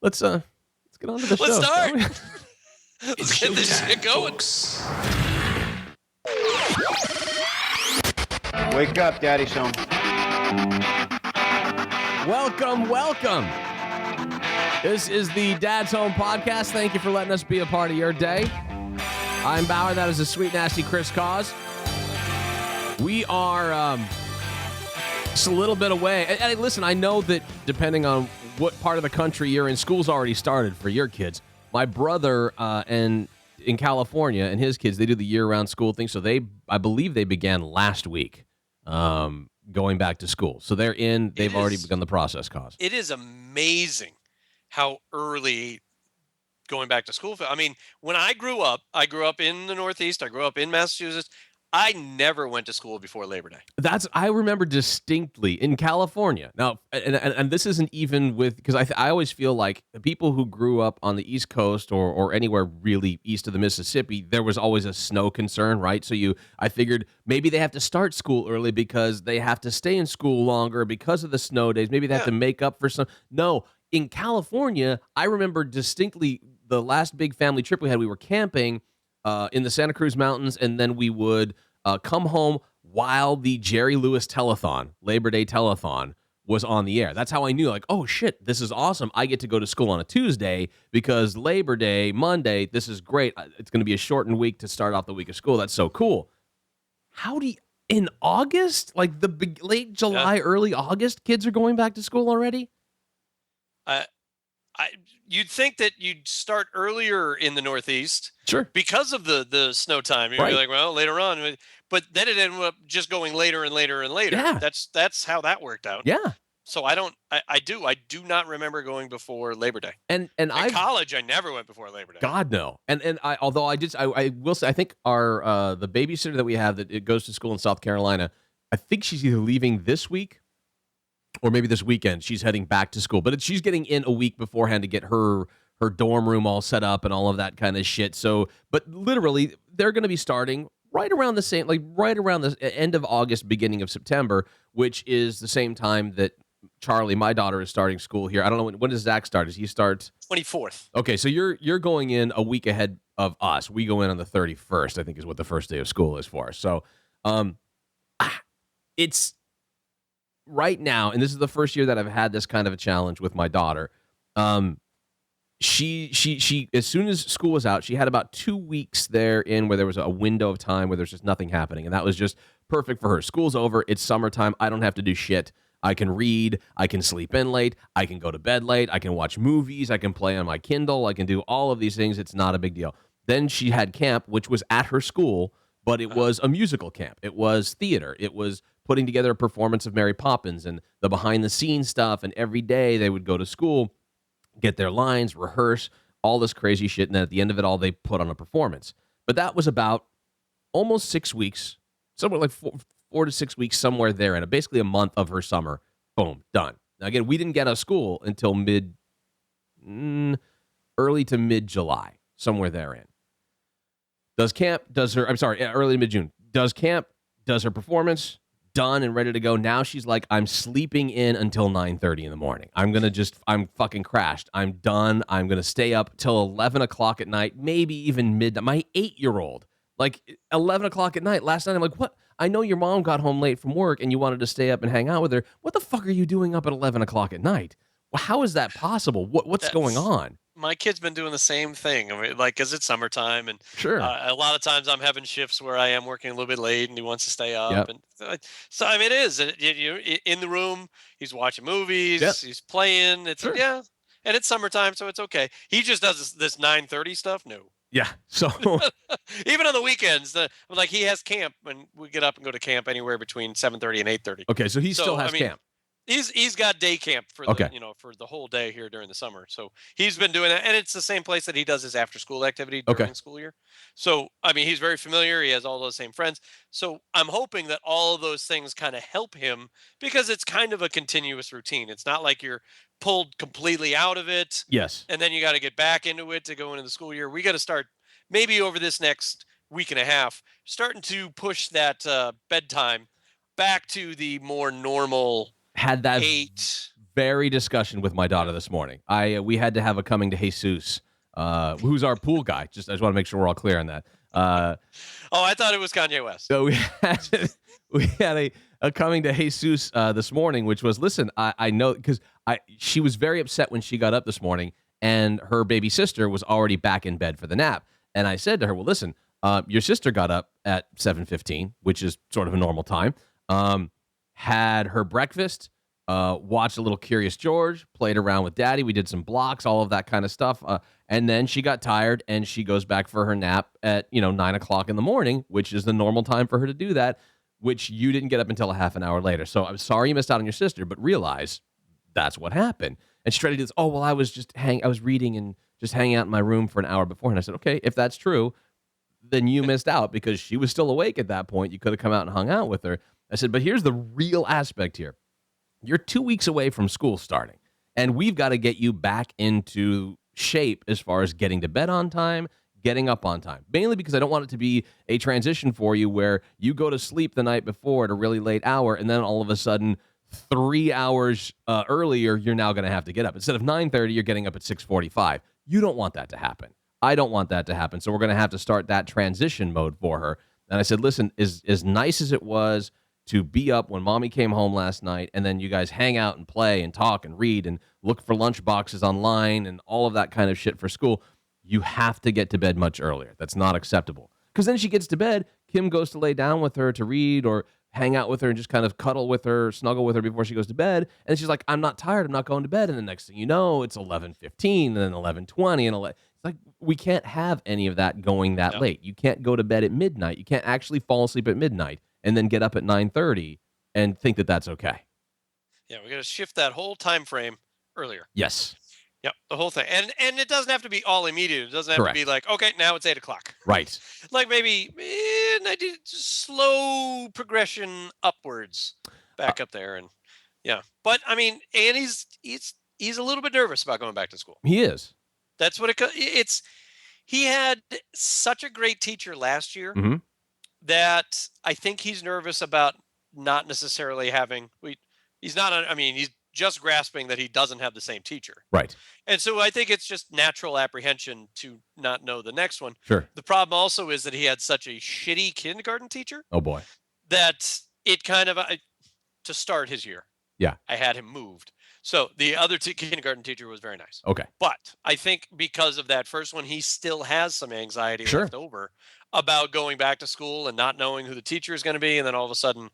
Let's get on to the show. Let's start. Let's get this shit going. Folks. Wake up, Daddy's home. Welcome. This is the Dad's Home Podcast. Thank you for letting us be a part of your day. I'm Bauer. That is the sweet, nasty Chris Cause. We are just a little bit away. And listen, I know that depending on what part of the country you're in, school's already started for your kids. My brother and in California and his kids, they do the year-round school thing. So I believe they began last week going back to school. So they've already begun the process, Cause. It is amazing how early going back to school. I mean, when I grew up in the Northeast. I grew up in Massachusetts. I never went to school before Labor Day. I remember distinctly in California. Now, and this isn't even with, because I always feel like the people who grew up on the East Coast or anywhere really east of the Mississippi, there was always a snow concern, right? So I figured maybe they have to start school early because they have to stay in school longer because of the snow days. Maybe they have to make up for some. No, in California, I remember distinctly the last big family trip we had. We were camping in the Santa Cruz Mountains, and then we would come home while the Jerry Lewis telethon, Labor Day telethon, was on the air. That's how I knew, like, oh shit, this is awesome. I get to go to school on a Tuesday because Labor Day, Monday, this is great. It's going to be a shortened week to start off the week of school. That's so cool. In August, like late July, early August, kids are going back to school already? You'd think that you'd start earlier in the Northeast, sure, because of the snow time. You'd be like, well, later on, but then it ended up just going later and later and later. Yeah. That's how that worked out. Yeah. So I do not remember going before Labor Day. And in college, I never went before Labor Day. God no. And I will say, I think our the babysitter that we have that it goes to school in South Carolina, I think she's either leaving this week or maybe this weekend. She's heading back to school, but she's getting in a week beforehand to get her dorm room all set up and all of that kind of shit. So, but literally, they're going to be starting right around the end of August, beginning of September, which is the same time that Charlie, my daughter, is starting school here. I don't know when does Zach start? Does he start 24th? Okay, so you're going in a week ahead of us. We go in on the 31st, I think, is what the first day of school is for. So, it's right now, and this is the first year that I've had this kind of a challenge with my daughter. She as soon as school was out, she had about 2 weeks there where there was a window of time where there's just nothing happening, and that was just perfect for her. School's over, it's summertime, I don't have to do shit. I can read, I can sleep in late, I can go to bed late, I can watch movies, I can play on my Kindle, I can do all of these things. It's not a big deal. Then she had camp, which was at her school, but it was a musical camp. It was theater. It was putting together a performance of Mary Poppins and the behind-the-scenes stuff, and every day they would go to school, get their lines, rehearse, all this crazy shit, and then at the end of it all, they put on a performance. But that was about almost 6 weeks, somewhere like 4 to 6 weeks, somewhere there, and basically a month of her summer. Boom, done. Now, again, we didn't get out of school until early to mid-July, somewhere therein. Early to mid-June. Does her performance, done and ready to go. Now she's like, I'm sleeping in until 9:30 in the morning. I'm fucking crashed. I'm done. I'm going to stay up till 11 o'clock at night, maybe even midnight. My 8-year-old, like 11 o'clock at night. Last night, I'm like, what? I know your mom got home late from work and you wanted to stay up and hang out with her. What the fuck are you doing up at 11 o'clock at night? Well, how is that possible? What's going on? My kid's been doing the same thing. I mean, like, because it's summertime, and sure, a lot of times I'm having shifts where I am working a little bit late, and he wants to stay up. Yep. And so, I mean, it is. You're in the room. He's watching movies. Yep. He's playing. It's and it's summertime, so it's okay. He just does this 9:30 stuff. No. Yeah. So even on the weekends, like he has camp, and we get up and go to camp anywhere between 7:30 and 8:30. Okay, so he still has camp. He's got day camp for for the whole day here during the summer. So he's been doing that, and it's the same place that he does his after school activity during the school year. So I mean, he's very familiar. He has all those same friends. So I'm hoping that all of those things kind of help him, because it's kind of a continuous routine. It's not like you're pulled completely out of it. Yes. And then you got to get back into it to go into the school year. We got to start maybe over this next week and a half, starting to push that bedtime back to the more normal. Had that very discussion with my daughter this morning. We had to have a coming to Jesus, who's our pool guy. I just want to make sure we're all clear on that. Oh, I thought it was Kanye West. So we had a coming to Jesus this morning, which was, listen, I know, because she was very upset when she got up this morning, and her baby sister was already back in bed for the nap. And I said to her, well, listen, your sister got up at 7:15, which is sort of a normal time, had her breakfast, watched a little Curious George, played around with Daddy. We did some blocks, all of that kind of stuff. And then she got tired, and she goes back for her nap at 9 o'clock in the morning, which is the normal time for her to do that, which you didn't get up until a half an hour later. So I'm sorry you missed out on your sister, but realize that's what happened. And she tried to do this, oh, well, I was reading and just hanging out in my room for an hour before. And I said, okay, if that's true, then you missed out, because she was still awake at that point. You could have come out and hung out with her. I said, but here's the real aspect here. You're 2 weeks away from school starting, and we've got to get you back into shape as far as getting to bed on time, getting up on time, mainly because I don't want it to be a transition for you where you go to sleep the night before at a really late hour, and then all of a sudden 3 hours earlier, you're now going to have to get up. Instead of 9:30, you're getting up at 6:45. You don't want that to happen. I don't want that to happen. So we're going to have to start that transition mode for her. And I said, listen, as nice as it was to be up when Mommy came home last night, and then you guys hang out and play and talk and read and look for lunch boxes online and all of that kind of shit for school, you have to get to bed much earlier. That's not acceptable. Because then she gets to bed, Kim goes to lay down with her to read or hang out with her and just kind of cuddle with her, snuggle with her before she goes to bed. And she's like, I'm not tired, I'm not going to bed. And the next thing you know, it's 11:15 and then 11:20 and it's like, we can't have any of that going that late. You can't go to bed at midnight. You can't actually fall asleep at midnight and then get up at 9:30 and think that that's okay. Yeah, we got to shift that whole time frame earlier. Yes. Yep, the whole thing. And it doesn't have to be all immediate. It doesn't have to be like, okay, now it's 8 o'clock. Right. Like maybe I did slow progression upwards back up there. And yeah. But I mean, and he's a little bit nervous about going back to school. He is. That's what it's. He had such a great teacher last year that I think he's nervous about not necessarily having. He's not. I mean, he's just grasping that he doesn't have the same teacher. Right. And so I think it's just natural apprehension to not know the next one. Sure. The problem also is that he had such a shitty kindergarten teacher. Oh boy. That it kind of to start his year. Yeah. I had him moved. So the other kindergarten teacher was very nice. Okay. But I think because of that first one, he still has some anxiety left over about going back to school and not knowing who the teacher is going to be. And then all of a sudden,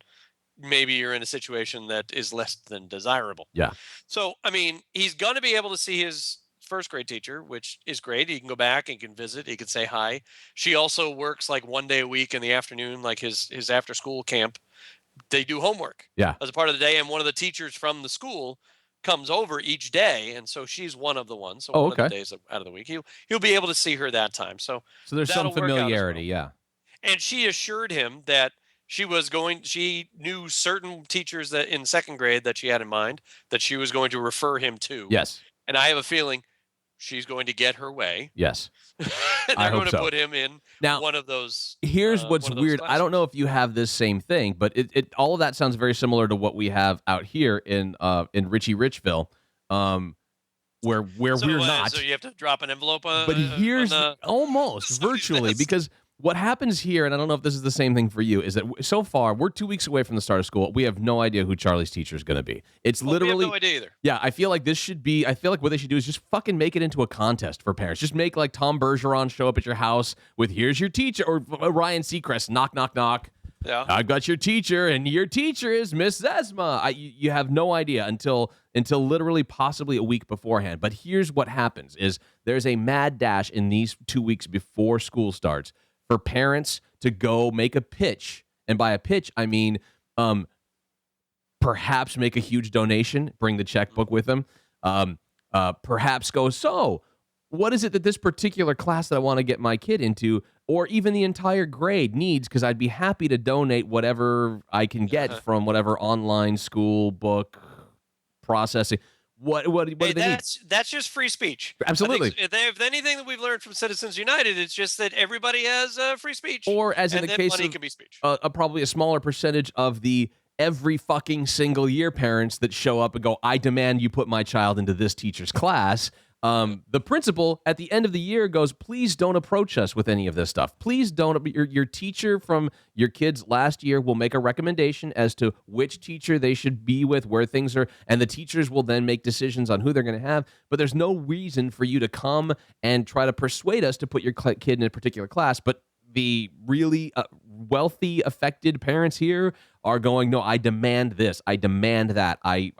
maybe you're in a situation that is less than desirable. Yeah. So, I mean, he's going to be able to see his first grade teacher, which is great. He can go back and can visit. He can say hi. She also works like 1 day a week in the afternoon, like his after school camp. They do homework as a part of the day. And one of the teachers from the school comes over each day, and so she's one of the ones. So one of the days out of the week, he'll be able to see her that time. So there's some familiarity, And she assured him that she knew certain teachers that in second grade that she had in mind that she was going to refer him to. Yes. And I have a feeling she's going to get her way. Yes. They're going to put him in one of those. Here's what's weird. I don't know if you have this same thing, but it all of that sounds very similar to what we have out here in Richie Richville, where we're not. So you have to drop an envelope on. But here's almost virtually because what happens here, and I don't know if this is the same thing for you, is that so far we're 2 weeks away from the start of school. We have no idea who Charlie's teacher is going to be. It's literally we have no idea either. Yeah, I feel like I feel like what they should do is just fucking make it into a contest for parents. Just make like Tom Bergeron show up at your house with "Here's your teacher," or Ryan Seacrest knock knock knock. Yeah, I've got your teacher, and your teacher is Miss Zesma. You have no idea until literally possibly a week beforehand. But here's what happens: is there's a mad dash in these 2 weeks before school starts for parents to go make a pitch. And by a pitch, I mean perhaps make a huge donation, bring the checkbook with them, perhaps go, so what is it that this particular class that I want to get my kid into, or even the entire grade needs, because I'd be happy to donate whatever I can get from whatever online school book processing. What do they need? That's just free speech. Absolutely. If anything that we've learned from Citizens United, it's just that everybody has free speech. Or as in the case money of can be speech. Probably a smaller percentage of the every fucking single year parents that show up and go, I demand you put my child into this teacher's class. The principal at the end of the year goes, please don't approach us with any of this stuff. Please don't. Your teacher from your kids last year will make a recommendation as to which teacher they should be with, where things are, and the teachers will then make decisions on who they're going to have. But there's no reason for you to come and try to persuade us to put your kid in a particular class. But the really wealthy, affected parents here are going, no, I demand this. I demand that. I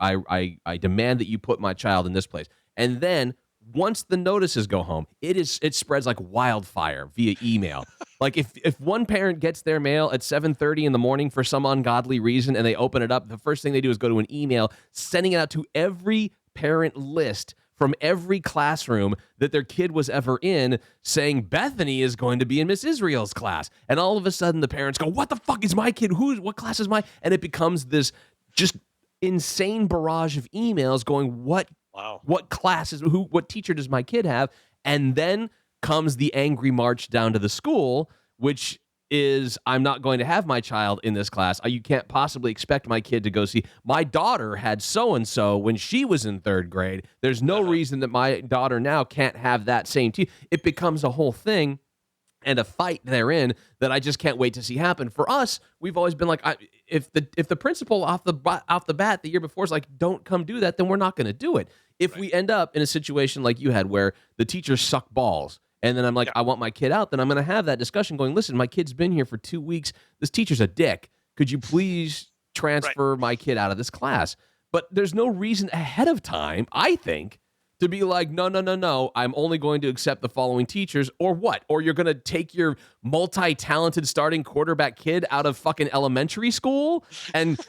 demand that you put my child in this place. And then once the notices go home, it spreads like wildfire via email. Like if one parent gets their mail at 7:30 in the morning for some ungodly reason and they open it up, the first thing they do is go to an email, sending it out to every parent list from every classroom that their kid was ever in, saying Bethany is going to be in Miss Israel's class. And all of a sudden the parents go, what the fuck is my kid? What class is my? And it becomes this just insane barrage of emails going, what classes, what teacher does my kid have? And then comes the angry march down to the school, which is, I'm not going to have my child in this class. You can't possibly expect my kid to go see, my daughter had so-and-so when she was in 3rd grade. There's no reason that my daughter now can't have that same teacher. It becomes a whole thing and a fight therein that I just can't wait to see happen. For us, we've always been like, if the principal off the bat the year before is like, don't come do that, then we're not going to do it. If we end up in a situation like you had where the teachers suck balls, and then I'm like, I want my kid out, then I'm going to have that discussion going, listen, my kid's been here for 2 weeks. This teacher's a dick. Could you please transfer my kid out of this class? But there's no reason ahead of time, I think, to be like, no, I'm only going to accept the following teachers, or what? Or you're going to take your multi-talented starting quarterback kid out of fucking elementary school and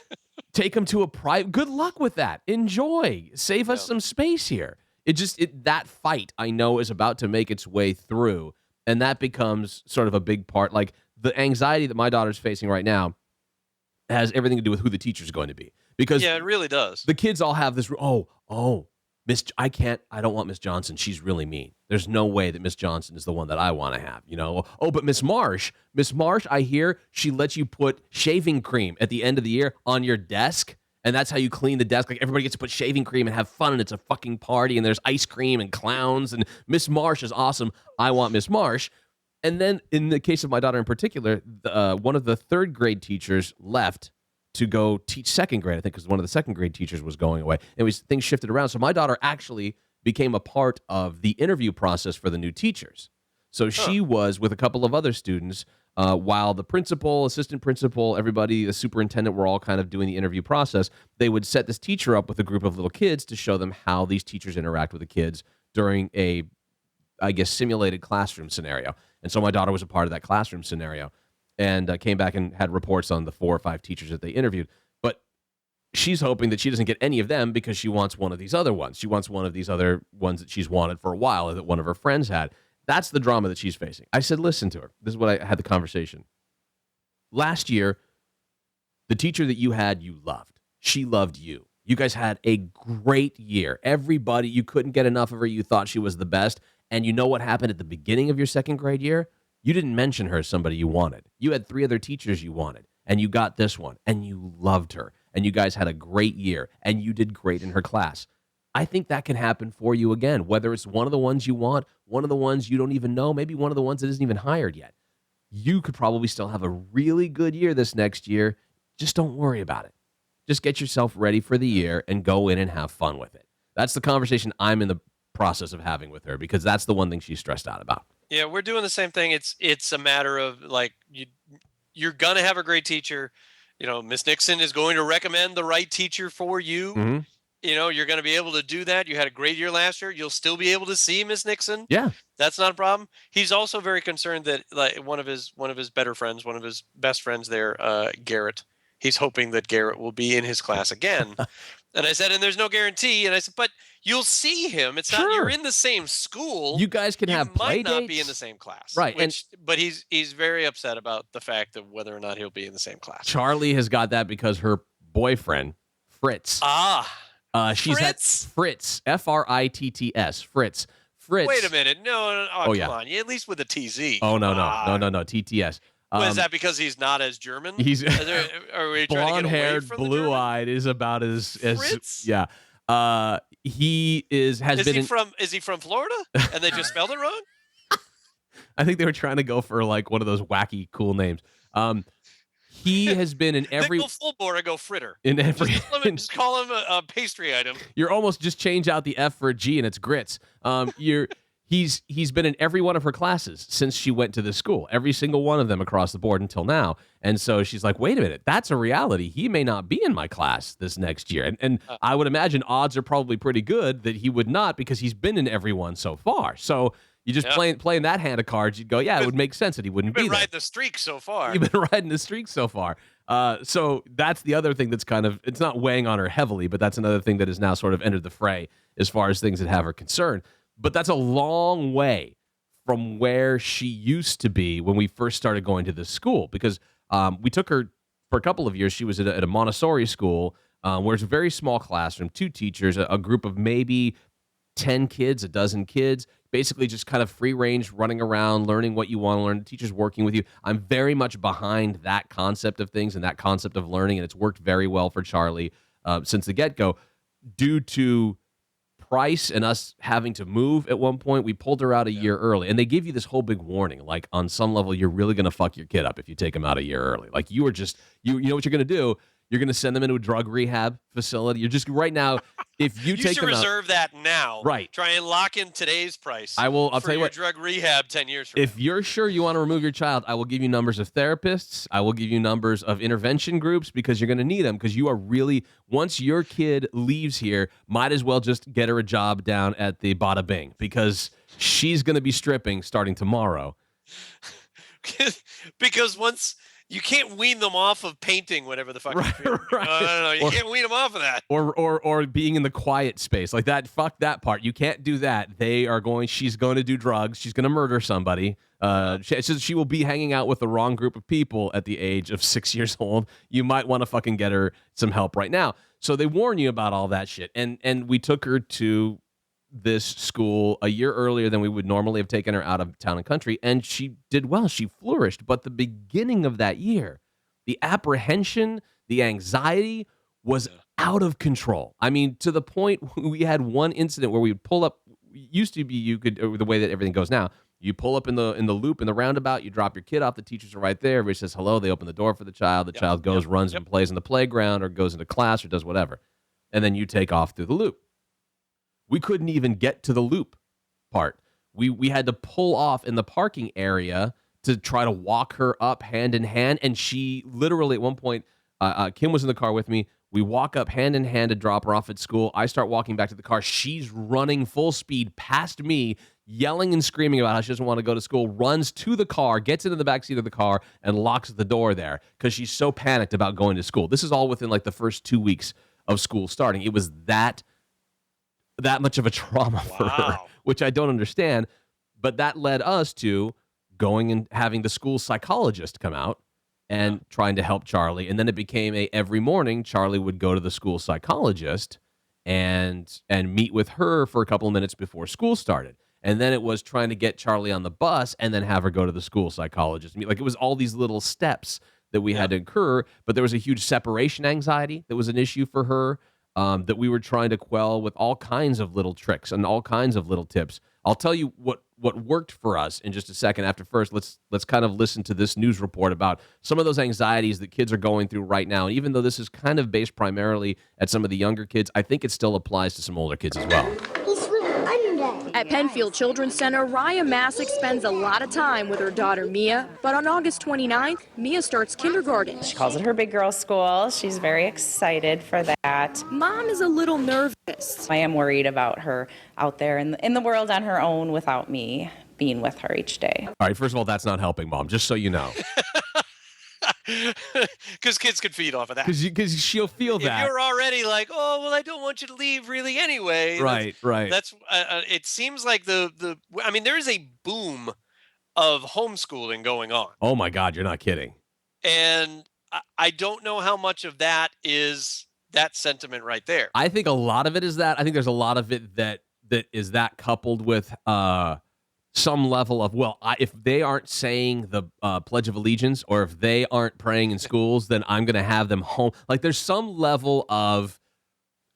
take him to a private. Good luck with that. Enjoy. Save us some space here. That fight, I know, is about to make its way through, and that becomes sort of a big part. Like, the anxiety that my daughter's facing right now has everything to do with who the teacher's going to be. Because it really does. The kids all have this, I don't want Miss Johnson. She's really mean. There's no way that Miss Johnson is the one that I want to have, you know? Oh, but Miss Marsh, I hear she lets you put shaving cream at the end of the year on your desk, and that's how you clean the desk. Like, everybody gets to put shaving cream and have fun, and it's a fucking party, and there's ice cream and clowns, and Miss Marsh is awesome. I want Miss Marsh. And then in the case of my daughter in particular, one of the 3rd grade teachers left to go teach 2nd grade, I think, because one of the 2nd grade teachers was going away. Things shifted around. So my daughter actually became a part of the interview process for the new teachers. So she was with a couple of other students while the principal, assistant principal, everybody, the superintendent were all kind of doing the interview process. They would set this teacher up with a group of little kids to show them how these teachers interact with the kids during a, I guess, simulated classroom scenario. And so my daughter was a part of that classroom scenario and came back and had reports on the 4 or 5 teachers that they interviewed. But she's hoping that she doesn't get any of them because she wants one of these other ones. She wants one of these other ones that she's wanted for a while that one of her friends had. That's the drama that she's facing. I said, listen to her. This is what I had the conversation. Last year, the teacher that you had, you loved. She loved you. You guys had a great year. Everybody, you couldn't get enough of her. You thought she was the best. And you know what happened at the beginning of your 2nd grade year? You didn't mention her as somebody you wanted. You had 3 other teachers you wanted, and you got this one, and you loved her, and you guys had a great year, and you did great in her class. I think that can happen for you again, whether it's one of the ones you want, one of the ones you don't even know, maybe one of the ones that isn't even hired yet. You could probably still have a really good year this next year. Just don't worry about it. Just get yourself ready for the year and go in and have fun with it. That's the conversation I'm in the process of having with her because that's the one thing she's stressed out about. Yeah, we're doing the same thing. It's a matter of like you're gonna have a great teacher. You know, Miss Nixon is going to recommend the right teacher for you. Mm-hmm. You know, you're going to be able to do that. You had a great year last year. You'll still be able to see Miss Nixon. Yeah, that's not a problem. He's also very concerned that like one of his better friends, one of his best friends there, Garrett. He's hoping that Garrett will be in his class again. And I said, and there's no guarantee. And I said, but you'll see him. It's not, you're in the same school. You guys can have play dates. Might not be in the same class. Right. But he's very upset about the fact of whether or not he'll be in the same class. Charlie has got that because her boyfriend, Fritz. She's at Fritz, Fritts, Fritz. Wait a minute. No. Oh, come on. At least with a TZ. Oh, no. TTS. Well, is that because he's not as German? He's Are we trying to get away blonde-haired, from the blue-eyed is about as Fritz? yeah. He is he from Florida? And they just spelled it wrong? I think they were trying to go for like one of those wacky cool names. He has been in every. They go full bore and go fritter. In every. Just call him a pastry item. You're almost just change out the F for a G and it's grits. He's been in every one of her classes since she went to this school, every single one of them across the board until now. And so she's like, wait a minute, that's a reality. He may not be in my class this next year. And I would imagine odds are probably pretty good that he would not because he's been in every one so far. So you just playing that hand of cards, you'd go, yeah, it would make sense that he wouldn't be there. You've been riding the streak so far. You've been riding the streak so far. So that's the other thing that's kind of, it's not weighing on her heavily, but that's another thing that has now sort of entered the fray as far as things that have her concerned. But that's a long way from where she used to be when we first started going to this school because we took her for a couple of years. She was at a Montessori school where it's a very small classroom, 2 teachers, a group of maybe 10 kids, a dozen kids, basically just kind of free range, running around, learning what you want to learn, the teachers working with you. I'm very much behind that concept of things and that concept of learning, and it's worked very well for Charlie since the get-go. Due to price and us having to move at one point, we pulled her out a year early, and they give you this whole big warning, like on some level, you're really going to fuck your kid up if you take him out a year early. Like you are just, you know what you're going to do? You're going to send them into a drug rehab facility. You're just right now, if you take them out. You should reserve that now. Right. Try and lock in today's price. I'll tell you what. Drug rehab 10 years from now. If you're sure you want to remove your child, I will give you numbers of therapists. I will give you numbers of intervention groups because you're going to need them because you are really, once your kid leaves here, might as well just get her a job down at the Bada Bing because she's going to be stripping starting tomorrow. Because once you can't wean them off of painting whatever the fuck. Right. No. You can't wean them off of that. Or being in the quiet space like that. Fuck that part. You can't do that. She's going to do drugs. She's going to murder somebody. She will be hanging out with the wrong group of people at the age of 6 years old. You might want to fucking get her some help right now. So they warn you about all that shit. And we took her to this school a year earlier than we would normally have taken her out of town and country, and she did well. She flourished. But the beginning of that year, the apprehension, the anxiety was out of control. I mean, to the point we had one incident where we would pull up. Used to be the way that everything goes now. You pull up in the loop in the roundabout. You drop your kid off. The teachers are right there. Everybody says hello. They open the door for the child. The child goes, runs, and plays in the playground, or goes into class, or does whatever, and then you take off through the loop. We couldn't even get to the loop part. We had to pull off in the parking area to try to walk her up hand in hand. And she literally at one point, Kim was in the car with me. We walk up hand in hand to drop her off at school. I start walking back to the car. She's running full speed past me, yelling and screaming about how she doesn't want to go to school, runs to the car, gets into the backseat of the car, and locks the door there because she's so panicked about going to school. This is all within like the first 2 weeks of school starting. It was that much of a trauma for her, which I don't understand. But that led us to going and having the school psychologist come out and trying to help Charlie. And then it became every morning Charlie would go to the school psychologist and meet with her for a couple of minutes before school started. And then it was trying to get Charlie on the bus and then have her go to the school psychologist. Like it was all these little steps that we had to incur, but there was a huge separation anxiety that was an issue for her. That we were trying to quell with all kinds of little tricks and all kinds of little tips. I'll tell you what worked for us in just a second. After first, let's kind of listen to this news report about some of those anxieties that kids are going through right now. And even though this is kind of based primarily at some of the younger kids, I think it still applies to some older kids as well. At Penfield Children's Center, Raya Masick spends a lot of time with her daughter Mia, but on August 29th, Mia starts kindergarten. She calls it her big girl school. She's very excited for that. Mom is a little nervous. I am worried about her out there in the world on her own without me being with her each day. All right, first of all, that's not helping, Mom, just so you know. Because kids could feed off of that. Because she'll feel that. If you're already like, oh, well, I don't want you to leave really anyway. Right. That's it seems like I mean, there is a boom of homeschooling going on. Oh, my God, you're not kidding. And I don't know how much of that is that sentiment right there. I think a lot of it is that. I think there's a lot of it that is that coupled with some level of, well, if they aren't saying the Pledge of Allegiance or if they aren't praying in schools, then I'm going to have them home. Like there's some level of,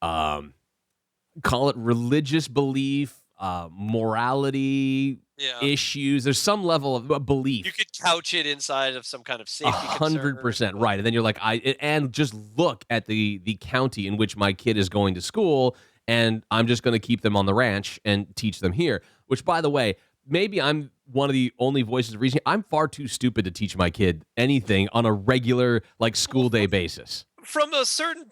call it religious belief, morality issues. There's some level of belief. You could couch it inside of some kind of safety 100% right. And then you're like, and just look at the county in which my kid is going to school, and I'm just going to keep them on the ranch and teach them here. Which, by the way, maybe I'm one of the only voices of reason. I'm far too stupid to teach my kid anything on a regular, like, school day basis. From a certain,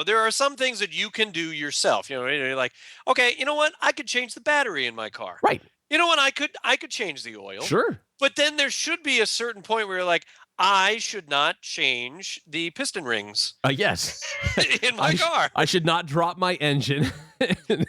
there are some things that you can do yourself. You're like, okay, you know what? I could change the battery in my car. Right. You know what? I could change the oil. Sure. But then there should be a certain point where you're like, I should not change the piston rings. Yes. In my car. I should not drop my engine and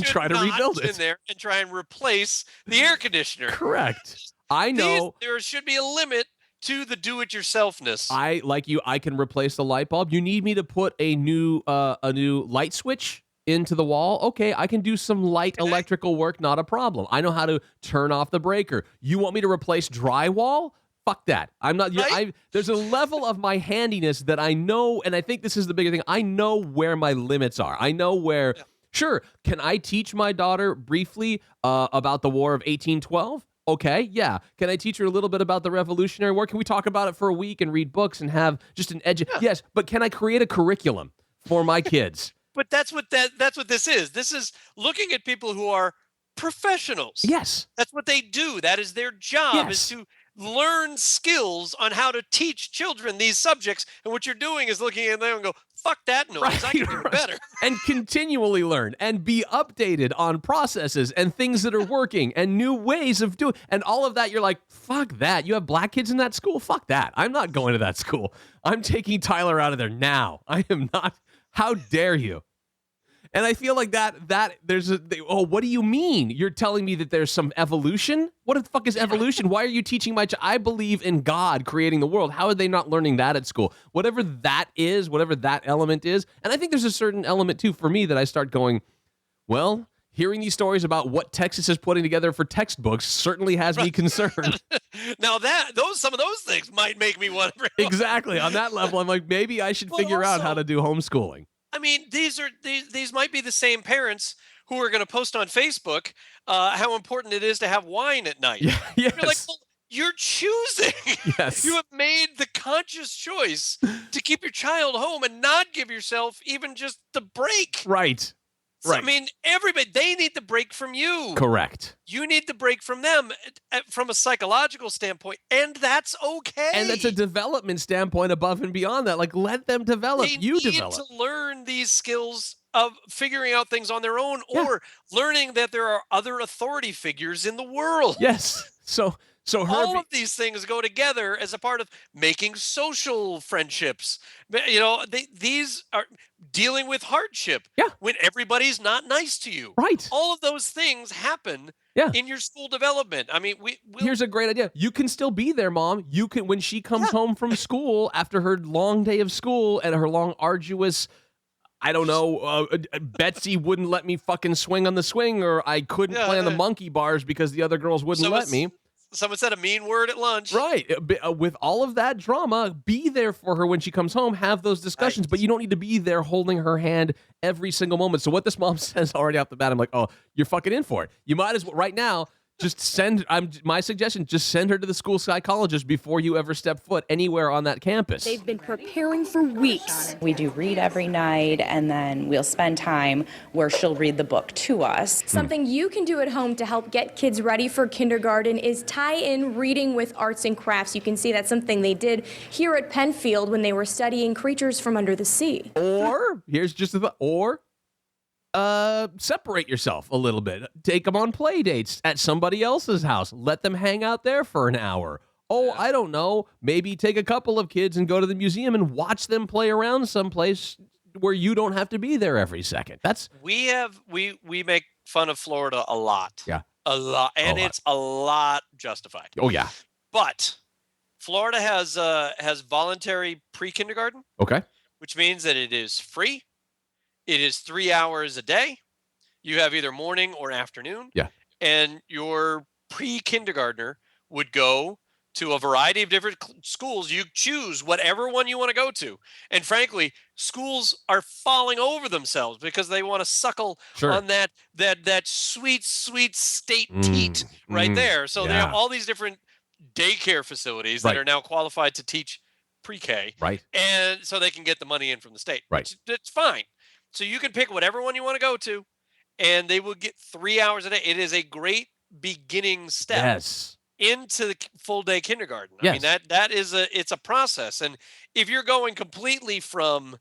try to rebuild it. In there and try and replace the air conditioner. Correct. I know. There should be a limit to the do-it-yourselfness. I can replace the light bulb. You need me to put a new light switch into the wall? Okay, I can do some light electrical work, not a problem. I know how to turn off the breaker. You want me to replace drywall? Fuck that. I'm not. Right? There's a level of my handiness that I know, and I think this is the bigger thing. I know where my limits are. I know where. Yeah. Sure, can I teach my daughter briefly about the War of 1812? Okay, yeah. Can I teach her a little bit about the Revolutionary War? Can we talk about it for a week and read books and have just an edge? Yeah. Yes, but can I create a curriculum for my kids? But that's what this is. This is looking at people who are professionals. Yes. That's what they do. That is their job, is to learn skills on how to teach children these subjects. And what you're doing is looking at them and go, fuck that noise. Right, I can do better. And continually learn and be updated on processes and things that are working and new ways of doing. And all of that, you're like, fuck that. You have black kids in that school? Fuck that. I'm not going to that school. I'm taking Tyler out of there now. I am not. How dare you? And I feel like that there's what do you mean? You're telling me that there's some evolution? What the fuck is evolution? Why are you teaching my child? I believe in God creating the world. How are they not learning that at school? Whatever that is, whatever that element is. And I think there's a certain element too for me that I start going, well, hearing these stories about what Texas is putting together for textbooks certainly has me concerned. Now some of those things might make me want to. Exactly. On that level, I'm like, maybe I should figure out how to do homeschooling. I mean, these might be the same parents who are going to post on Facebook how important it is to have wine at night. Yeah, yes. You're like, well, you're choosing. Yes. You have made the conscious choice to keep your child home and not give yourself even just the break. Right. So, I mean, they need the break from you. Correct. You need the break from them from a psychological standpoint, and that's okay. And that's a development standpoint above and beyond that. Like, let them develop. They need to learn these skills of figuring out things on their own, or learning that there are other authority figures in the world. Yes. So all of these things go together as a part of making social friendships. These are dealing with hardship. Yeah. When everybody's not nice to you. Right. All of those things happen in your school development. I mean, here's a great idea. You can still be there, Mom. You can, when she comes home from school after her long day of school and her long, arduous, I don't know, Betsy wouldn't let me fucking swing on the swing, or I couldn't play on the monkey bars because the other girls wouldn't let me. Someone said a mean word at lunch. Right. With all of that drama, be there for her when she comes home, have those discussions, but you don't need to be there holding her hand every single moment. So what this mom says already off the bat, I'm like, oh, you're fucking in for it. You might as well, right now, just my suggestion, just send her to the school psychologist before you ever step foot anywhere on that campus. They've been preparing for weeks. We do read every night, and then we'll spend time where she'll read the book to us. Something you can do at home to help get kids ready for kindergarten is tie in reading with arts and crafts. You can see that's something they did here at Penfield when they were studying creatures from under the sea. Or, here's just the thought, separate yourself a little bit. Take them on play dates at somebody else's house. Let them hang out there for an hour. Oh, I don't know. Maybe take a couple of kids and go to the museum and watch them play around someplace where you don't have to be there every second. We make fun of Florida a lot. Yeah. A lot. And it's a lot justified. Oh, yeah. But Florida has voluntary pre-kindergarten. Okay. Which means that it is free. It is 3 hours a day. You have either morning or afternoon. Yeah. and your pre-kindergartner would go to a variety of different schools. You choose whatever one you want to go to. And frankly, schools are falling over themselves because they want to suckle Sure. on that sweet, sweet state teat right there. So they have Yeah. all these different daycare facilities that Right. are now qualified to teach pre-K. Right. And so they can get the money in from the state. Right. Which it's fine. So you can pick whatever one you want to go to, and they will get 3 hours a day. It is a great beginning step Yes. into the full day kindergarten. I Yes. mean, that is it's a process. And if you're going completely from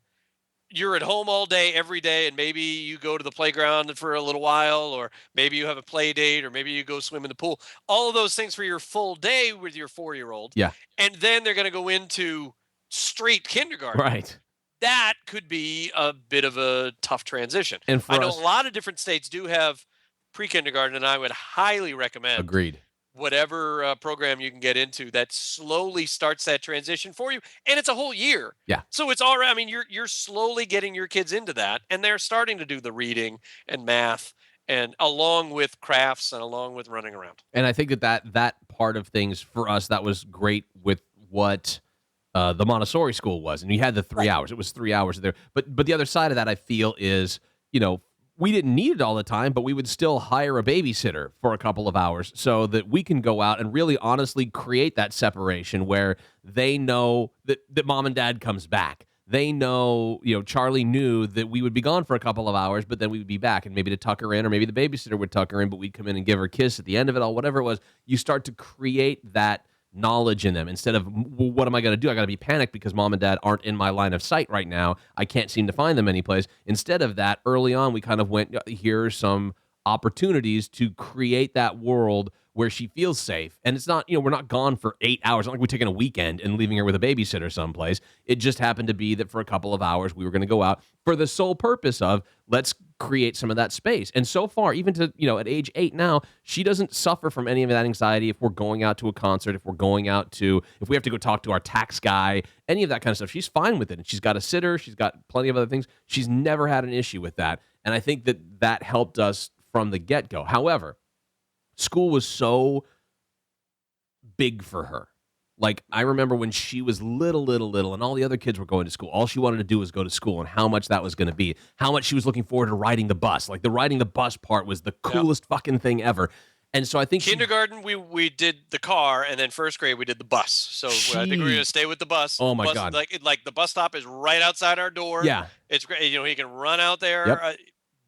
you're at home all day every day, and maybe you go to the playground for a little while, or maybe you have a play date, or maybe you go swim in the pool, all of those things for your full day with your 4-year-old, Yeah. and then they're going to go into straight kindergarten. Right. That could be a bit of a tough transition. And for I know us, a lot of different states do have pre-kindergarten, and I would highly recommend agreed. whatever program you can get into that slowly starts that transition for you, and it's a whole year. Yeah. So it's all right. I mean, you're slowly getting your kids into that, and they're starting to do the reading and math, and along with crafts and along with running around. And I think that part of things for us, that was great with what the Montessori school was. And you had the 3 hours. It was 3 hours there. But the other side of that, I feel, is, we didn't need it all the time, but we would still hire a babysitter for a couple of hours so that we can go out and really honestly create that separation where they know that mom and dad comes back. They know, Charlie knew that we would be gone for a couple of hours, but then we would be back, and maybe to tuck her in, or maybe the babysitter would tuck her in, but we'd come in and give her a kiss at the end of it all, whatever it was. You start to create that knowledge in them instead of, well, what am I going to do? I got to be panicked because mom and dad aren't in my line of sight right now. I can't seem to find them anyplace. Instead of that, early on, we kind of went, here are some opportunities to create that world where she feels safe. And it's not, we're not gone for 8 hours. It's not like we're taking a weekend and leaving her with a babysitter someplace. It just happened to be that for a couple of hours, we were going to go out for the sole purpose of, let's create some of that space. And so far, even to, at age 8 now, she doesn't suffer from any of that anxiety if we're going out to a concert, if we have to go talk to our tax guy, any of that kind of stuff. She's fine with it. And she's got a sitter. She's got plenty of other things. She's never had an issue with that. And I think that helped us from the get-go. However, school was so big for her. Like, I remember when she was little, and all the other kids were going to school. All she wanted to do was go to school, and how much that was going to be. How much she was looking forward to riding the bus. Like, the riding the bus part was the coolest fucking thing ever. And so I think kindergarten, we did the car, and then first grade we did the bus. So I think we're going to stay with the bus. Oh my bus, God! Like the bus stop is right outside our door. Yeah, it's great. He can run out there. Yep.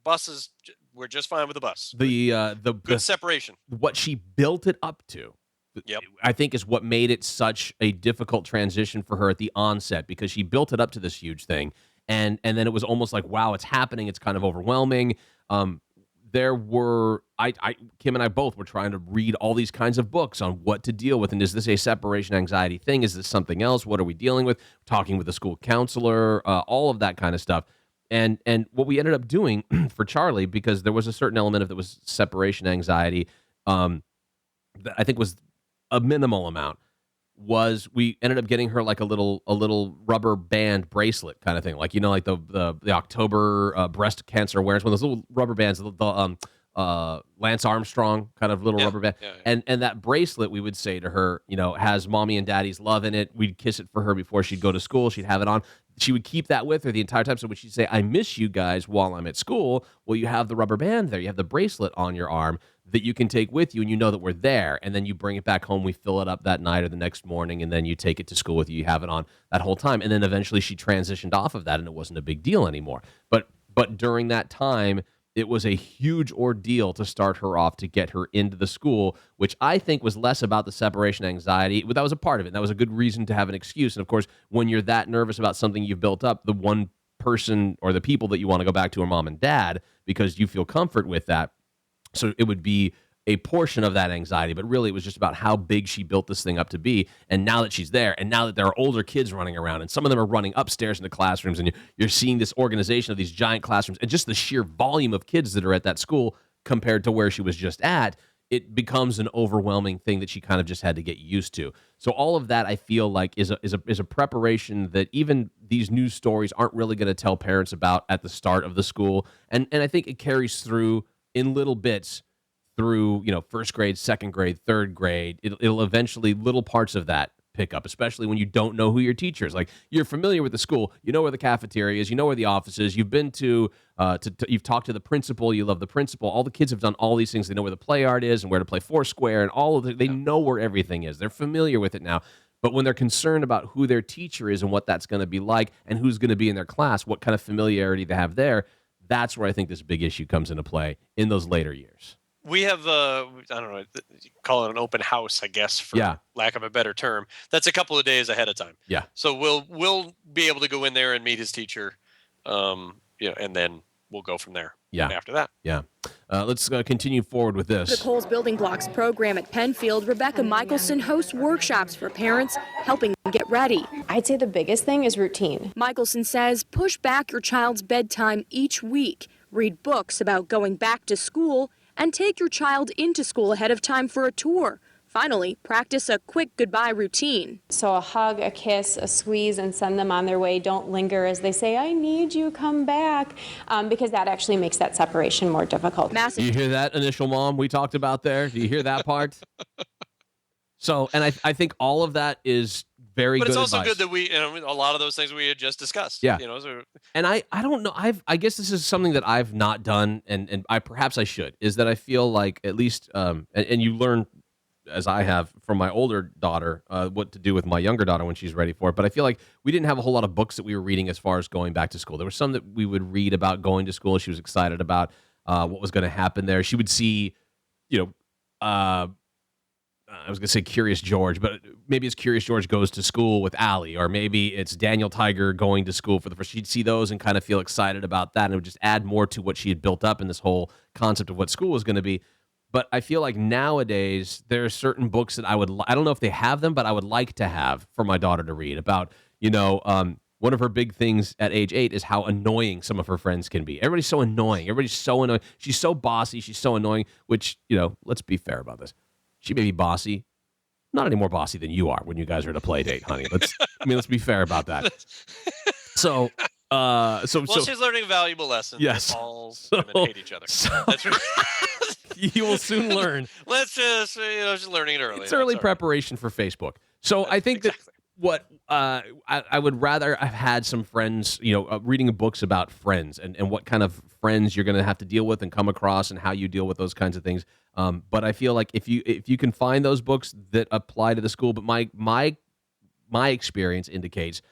Buses, we're just fine with the bus. The separation. What she built it up to, I think, is what made it such a difficult transition for her at the onset, because she built it up to this huge thing, and then it was almost like, wow, it's happening. It's kind of overwhelming. There were Kim and I both were trying to read all these kinds of books on what to deal with, and is this a separation anxiety thing? Is this something else? What are we dealing with? Talking with a school counselor, all of that kind of stuff. And what we ended up doing for Charlie, because there was a certain element of that was separation anxiety, that I think was a minimal amount, was we ended up getting her like a little rubber band bracelet kind of thing, like like the October breast cancer awareness, one of those little rubber bands, the Lance Armstrong kind of little rubber band, and that bracelet, we would say to her, has mommy and daddy's love in it. We'd kiss it for her before she'd go to school. She'd have it on. She would keep that with her the entire time. So when she'd say, I miss you guys while I'm at school, well, you have the rubber band there. You have the bracelet on your arm that you can take with you, and you know that we're there. And then you bring it back home. We fill it up that night or the next morning, and then you take it to school with you. You have it on that whole time. And then eventually she transitioned off of that, and it wasn't a big deal anymore. But during that time, it was a huge ordeal to start her off, to get her into the school, which I think was less about the separation anxiety. That was a part of it. And that was a good reason to have an excuse. And of course, when you're that nervous about something you've built up, the one person or the people that you want to go back to are mom and dad, because you feel comfort with that. So it would be a portion of that anxiety, but really it was just about how big she built this thing up to be. And now that she's there, and now that there are older kids running around, and some of them are running upstairs into classrooms, and you're seeing this organization of these giant classrooms, and just the sheer volume of kids that are at that school compared to where she was just at, it becomes an overwhelming thing that she kind of just had to get used to. So all of that, I feel like, is a preparation that even these news stories aren't really going to tell parents about at the start of the school. And I think it carries through in little bits through, first grade, second grade, third grade, it'll eventually little parts of that pick up, especially when you don't know who your teacher is. Like, you're familiar with the school, you know where the cafeteria is, you know where the office is, you've been you've talked to the principal, you love the principal. All the kids have done all these things. They know where the play art is and where to play Foursquare and they know where everything is. They're familiar with it now. But when they're concerned about who their teacher is and what that's going to be like and who's going to be in their class, what kind of familiarity they have there, that's where I think this big issue comes into play in those later years. We have, I don't know, call it an open house, I guess, for lack of a better term. That's a couple of days ahead of time. Yeah. So we'll be able to go in there and meet his teacher, and then we'll go from there. Yeah. After that. Yeah. Let's continue forward with this. The Coles Building Blocks program at Penfield, Rebecca Michelson hosts workshops for parents, helping them get ready. I'd say the biggest thing is routine. Michelson says push back your child's bedtime each week, read books about going back to school, and take your child into school ahead of time for a tour. Finally, practice a quick goodbye routine. So a hug, a kiss, a squeeze, and send them on their way. Don't linger as they say, I need you, come back, because that actually makes that separation more difficult. Do you hear that, initial mom we talked about there? Do you hear that part? So, and I think all of that is very good. But it's also advice. good that a lot of those things we had just discussed. Yeah. So. And I don't know. I guess this is something that I've not done, and perhaps I should, is that I feel like at least, and you learn, as I have from my older daughter, what to do with my younger daughter when she's ready for it. But I feel like we didn't have a whole lot of books that we were reading as far as going back to school. There were some that we would read about going to school. She was excited about what was going to happen there. She would see, I was going to say Curious George, but maybe it's Curious George goes to school with Allie, or maybe it's Daniel Tiger going to school for the first. She'd see those and kind of feel excited about that, and it would just add more to what she had built up in this whole concept of what school was going to be. But I feel like nowadays there are certain books that I don't know if they have them, but I would like to have for my daughter to read about, one of her big things at age 8 is how annoying some of her friends can be. Everybody's so annoying. Everybody's so annoying. She's so bossy. She's so annoying, which, let's be fair about this. She may be bossy, not any more bossy than you are when you guys are at a play date, honey. Let's be fair about that. So she's learning valuable lessons. Yes. All women hate each other. That's right. You will soon learn. Let's just, she's learning it early. It's early preparation for Facebook. So I think that what I would rather have had some friends, reading books about friends and what kind of friends you're going to have to deal with and come across and how you deal with those kinds of things. But I feel like if you can find those books that apply to the school, but my experience indicates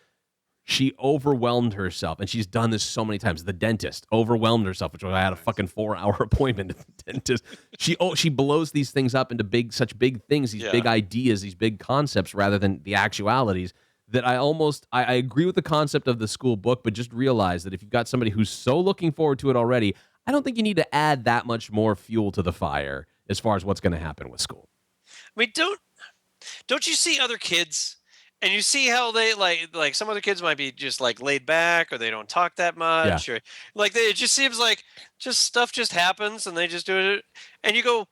she overwhelmed herself, and she's done this so many times. The dentist overwhelmed herself, which was I had a fucking 4-hour appointment at the dentist. She blows these things up into such big things, these big ideas, these big concepts, rather than the actualities. That I agree with the concept of the school book, but just realize that if you've got somebody who's so looking forward to it already, I don't think you need to add that much more fuel to the fire as far as what's going to happen with school. I mean, don't you see other kids? And you see how they like some other kids might be just like laid back, or they don't talk that much, or like it just seems like just stuff just happens and they just do it, and you go,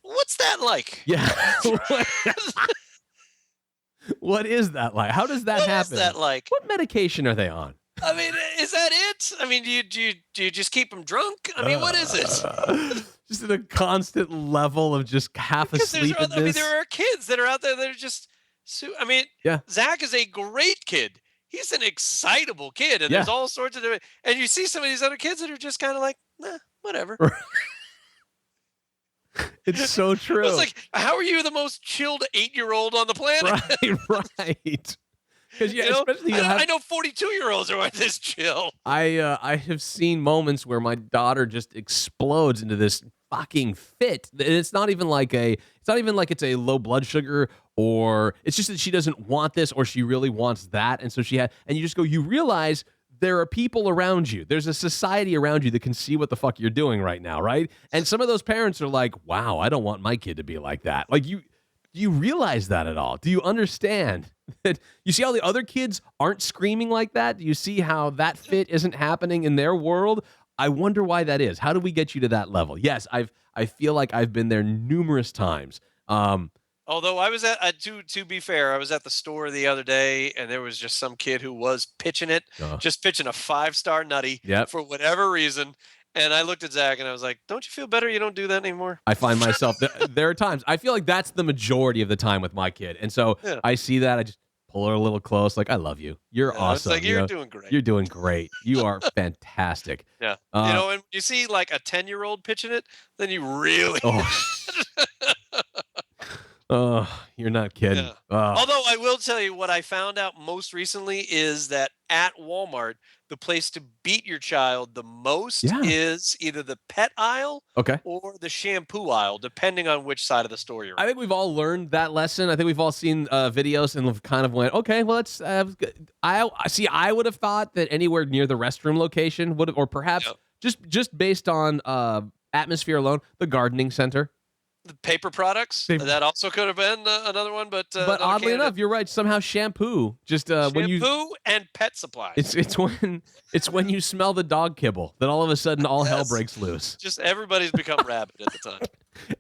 what's that like? Yeah. What is that like? How does that happen? What is that like? What medication are they on? I mean, is that it? I mean, do you just keep them drunk? I mean, what is it? Just at a constant level of just half asleep. I mean, there are kids that are out there that are just. So, I mean, Zach is a great kid. He's an excitable kid, and there's all sorts of different. And you see some of these other kids that are just kind of like, nah, whatever. It's so true. It's like, how are you the most chilled 8-year-old on the planet? Right. Because especially I know 42-year-olds are this chill. I have seen moments where my daughter just explodes into this fucking fit. It's not even like it's a low blood sugar, or it's just that she doesn't want this, or she really wants that, and so and you just go, you realize there are people around you. There's a society around you that can see what the fuck you're doing right now, right? And some of those parents are like, wow, I don't want my kid to be like that. Like, do you realize that at all? Do you understand that you see how the other kids aren't screaming like that? Do you see how that fit isn't happening in their world? I wonder why that is. How do we get you to that level? Yes, I feel like I've been there numerous times. Although I was at, to be fair, I was at the store the other day, and there was just some kid who was pitching it, just pitching a 5-star nutty for whatever reason. And I looked at Zach and I was like, "Don't you feel better? You don't do that anymore." I find myself there are times I feel like that's the majority of the time with my kid, and so Yeah. I see that I just pull her a little close, like I love you. You're Yeah, it's awesome. like, "You're doing great." You're doing great. You are fantastic. Yeah. Uh, And you see like a 10-year-old pitching it, then you really oh, you're not kidding. Yeah. Oh, Although I will tell you what I found out most recently is that at Walmart, the place to beat your child the most yeah. is either the pet aisle Okay. or the shampoo aisle, depending on which side of the store you're I on. think we've all learned that lesson. I think we've all seen videos and have kind of went, okay, well, let's. I see. I would have thought that anywhere near the restroom location would, or perhaps Yep. just based on atmosphere alone, the gardening center. The paper products, that also could have been another one, but But oddly candidate. enough, you're right. Somehow shampoo, just when you Shampoo and pet supplies. it's when you smell the dog kibble that all of a sudden all hell Yes. breaks loose. Just everybody's become rabid at the time.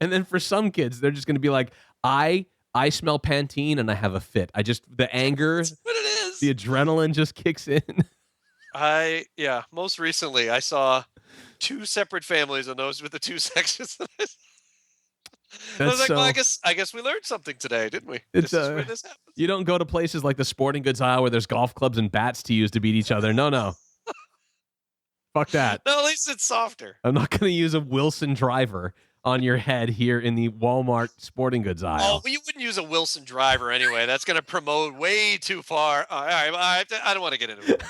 And then for some kids, they're just going to be like, I smell Pantene and I have a fit. The anger, That's what it is. the adrenaline just kicks in. Most recently I saw 2 separate families and those with the 2 sections. I was like, well, I guess we learned something today, didn't we? It's, This is where this happens. You don't go to places like the sporting goods aisle where there's golf clubs and bats to use to beat each other. No. Fuck that. No, at least it's softer. I'm not going to use a Wilson driver on your head here in the Walmart sporting goods aisle. Oh, well, you wouldn't use a Wilson driver anyway. That's going to promote way too far. All right, I don't want to get into it.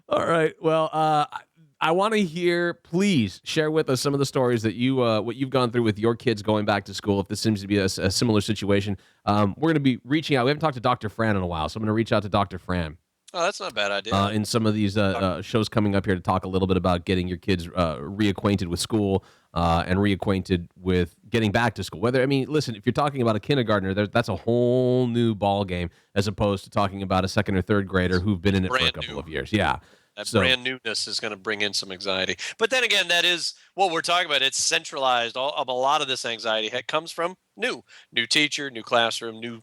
All right. Well, I want to hear. Please share with us some of the stories that what you've gone through with your kids going back to school. If this seems to be a similar situation, we're going to be reaching out. We haven't talked to Dr. Fran in a while, so I'm going to reach out to Dr. Fran. Oh, that's not a bad idea. In some of these shows coming up here to talk a little bit about getting your kids reacquainted with school and reacquainted with getting back to school. Listen, if you're talking about a kindergartner, that's a whole new ball game as opposed to talking about a second or third grader who've been in it for a couple of years. Yeah. That brand newness is going to bring in some anxiety. But then again, that is what we're talking about. It's centralized. A lot of this anxiety comes from new teacher, new classroom, new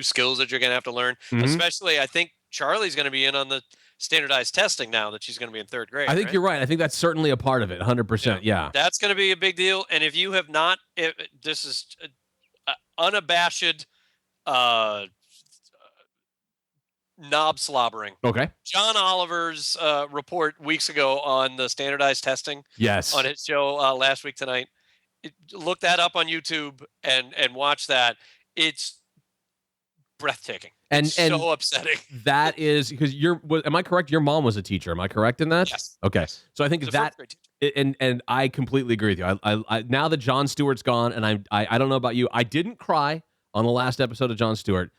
skills that you're going to have to learn. Mm-hmm. Especially, I think Charlie's going to be in on the standardized testing now that she's going to be in 3rd grade. I think you're right. I think that's certainly a part of it. 100%. Yeah. That's going to be a big deal. And if you have not, this is unabashed knob slobbering. Okay. John Oliver's report weeks ago on the standardized testing. Yes. On his show last week tonight. Look that up on YouTube and watch that. It's breathtaking. And so upsetting. That is because am I correct? Your mom was a teacher. Am I correct in that? Yes. Okay. So I think that, and I completely agree with you. I now that Jon Stewart's gone, and I don't know about you, I didn't cry on the last episode of Jon Stewart.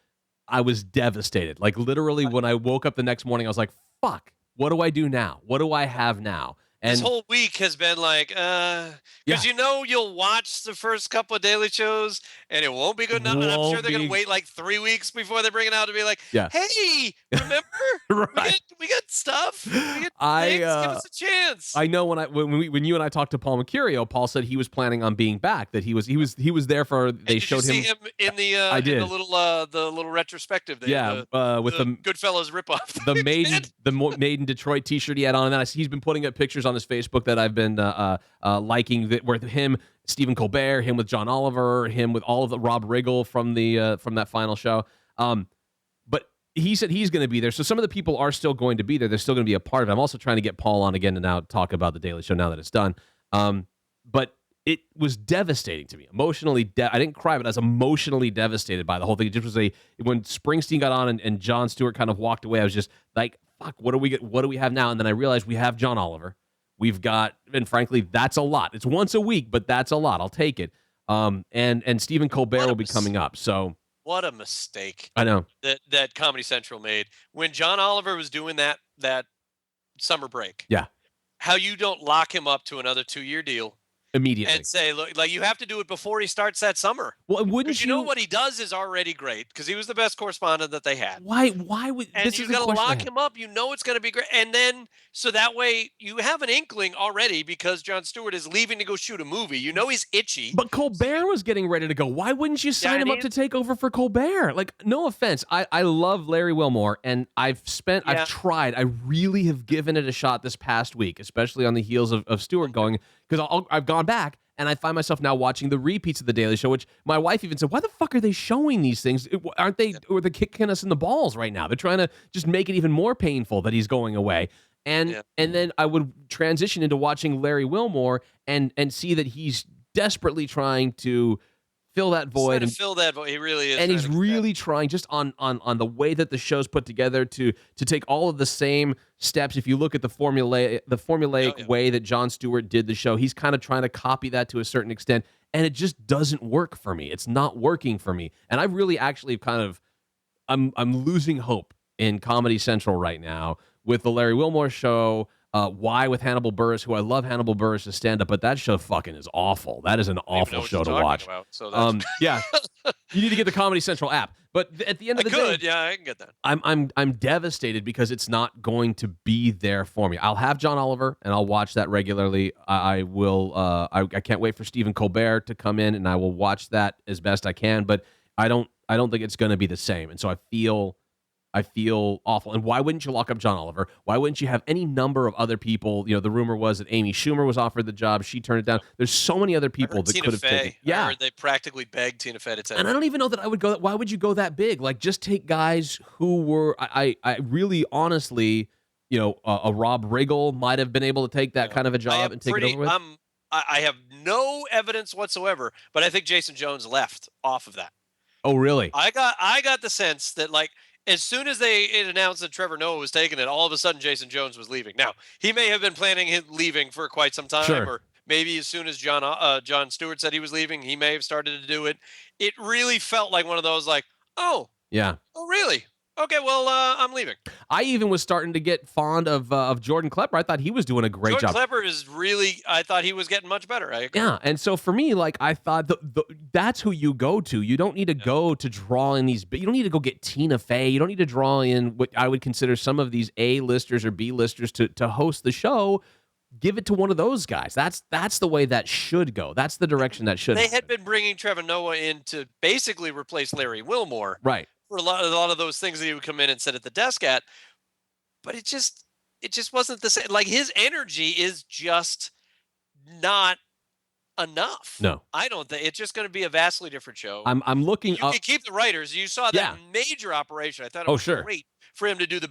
I was devastated. Like literally, when I woke up the next morning, I was like, "Fuck! What do I do now? What do I have now?" And this whole week has been like, because you'll watch the first couple of daily shows and it won't be good enough. And I'm sure they're going to wait like 3 weeks before they bring it out to be like, hey, remember? Right. we got stuff. We got things. Give us a chance. I know when you and I talked to Paul Mercurio, Paul said he was planning on being back. That he was there for. They showed him in the I did. In the little retrospective. With the Goodfellas ripoff. The Made in Detroit T-shirt he had on, and then he's been putting up pictures on his Facebook that I've been liking. That where him, Stephen Colbert, him with John Oliver, him with all of the Rob Riggle from that final show. But he said he's going to be there, so some of the people are still going to be there. They're still going to be a part of it. I'm also trying to get Paul on again to now talk about the Daily Show now that it's done. But it was devastating to me emotionally. I didn't cry, but I was emotionally devastated by the whole thing. It just was when Springsteen got on and Jon Stewart kind of walked away. I was just like, fuck, what do we have now? And then I realized we have John Oliver. We've got, and frankly, that's a lot. It's once a week, but that's a lot. I'll take it. And Stephen Colbert will be coming up. So what a mistake. I know that Comedy Central made when John Oliver was doing that summer break. Yeah. How you don't lock him up to another 2-year deal immediately and say, look, like you have to do it before he starts that summer. Well, wouldn't Because you know what he does is already great because he was the best correspondent that they had. Why would And this you is a got to question I lock have. him up. You know it's going to be great. And then, so that way you have an inkling already because Jon Stewart is leaving to go shoot a movie. You know he's itchy. But Colbert was getting ready to go. Why wouldn't you sign him up to take over for Colbert? Like, no offense. I love Larry Wilmore, and I've tried. I really have given it a shot this past week, especially on the heels of Stewart going, because I've gone back, and I find myself now watching the repeats of The Daily Show, which my wife even said, why the fuck are they showing these things? Aren't they, or they're kicking us in the balls right now? They're trying to just make it even more painful that he's going away. And then I would transition into watching Larry Wilmore and see that he's desperately trying to fill that void. Trying to fill that void. He really is. And he's really trying, just on the way that the show's put together, to take all of the same steps. If you look at the formulaic way that Jon Stewart did the show, he's kind of trying to copy that to a certain extent, and it just doesn't work for me. It's not working for me. And I really actually I'm losing hope in Comedy Central right now with the Larry Wilmore show. Why with Hannibal Buress, who I love Hannibal Buress' stand-up, but that show fucking is awful. That is an awful show to watch. Yeah, you need to get the Comedy Central app. But at the end of the day, yeah, I can get that. I'm devastated because it's not going to be there for me. I'll have John Oliver and I'll watch that regularly. I will. I can't wait for Stephen Colbert to come in, and I will watch that as best I can. But I don't think it's going to be the same, and so I feel awful. And why wouldn't you lock up John Oliver? Why wouldn't you have any number of other people? You know, the rumor was that Amy Schumer was offered the job. She turned it down. There's so many other people that could have taken. Yeah, I heard they practically begged Tina Fey to take. And I don't even know that I would go. Why would you go that big? Like, just take guys who were. I really honestly, you know, a Rob Riggle might have been able to take that kind of a job and take it over with. I have no evidence whatsoever, but I think Jason Jones left off of that. Oh, really? I got the sense that, like, as soon as it announced that Trevor Noah was taking it, all of a sudden Jason Jones was leaving. Now, he may have been planning his leaving for quite some time, or maybe as soon as Jon Stewart said he was leaving, he may have started to do it. It really felt like one of those, like, oh, really? Okay, well, I'm leaving. I even was starting to get fond of Jordan Klepper. I thought he was doing a great job. Jordan Klepper is really, I thought he was getting much better. I agree. Yeah, and so for me, like, I thought that's who you go to. You don't need to go to draw in these. You don't need to go get Tina Fey. You don't need to draw in what I would consider some of these A-listers or B-listers to host the show. Give it to one of those guys. That's the way that should go. That's the direction that should. They had been bringing Trevor Noah in to basically replace Larry Wilmore, right? For a lot of those things that he would come in and sit at the desk at, but it just wasn't the same. Like, his energy is just not enough. No, I don't think it's just going to be a vastly different show. I'm looking. You can keep the writers. You saw that major operation. I thought it was great for him to do the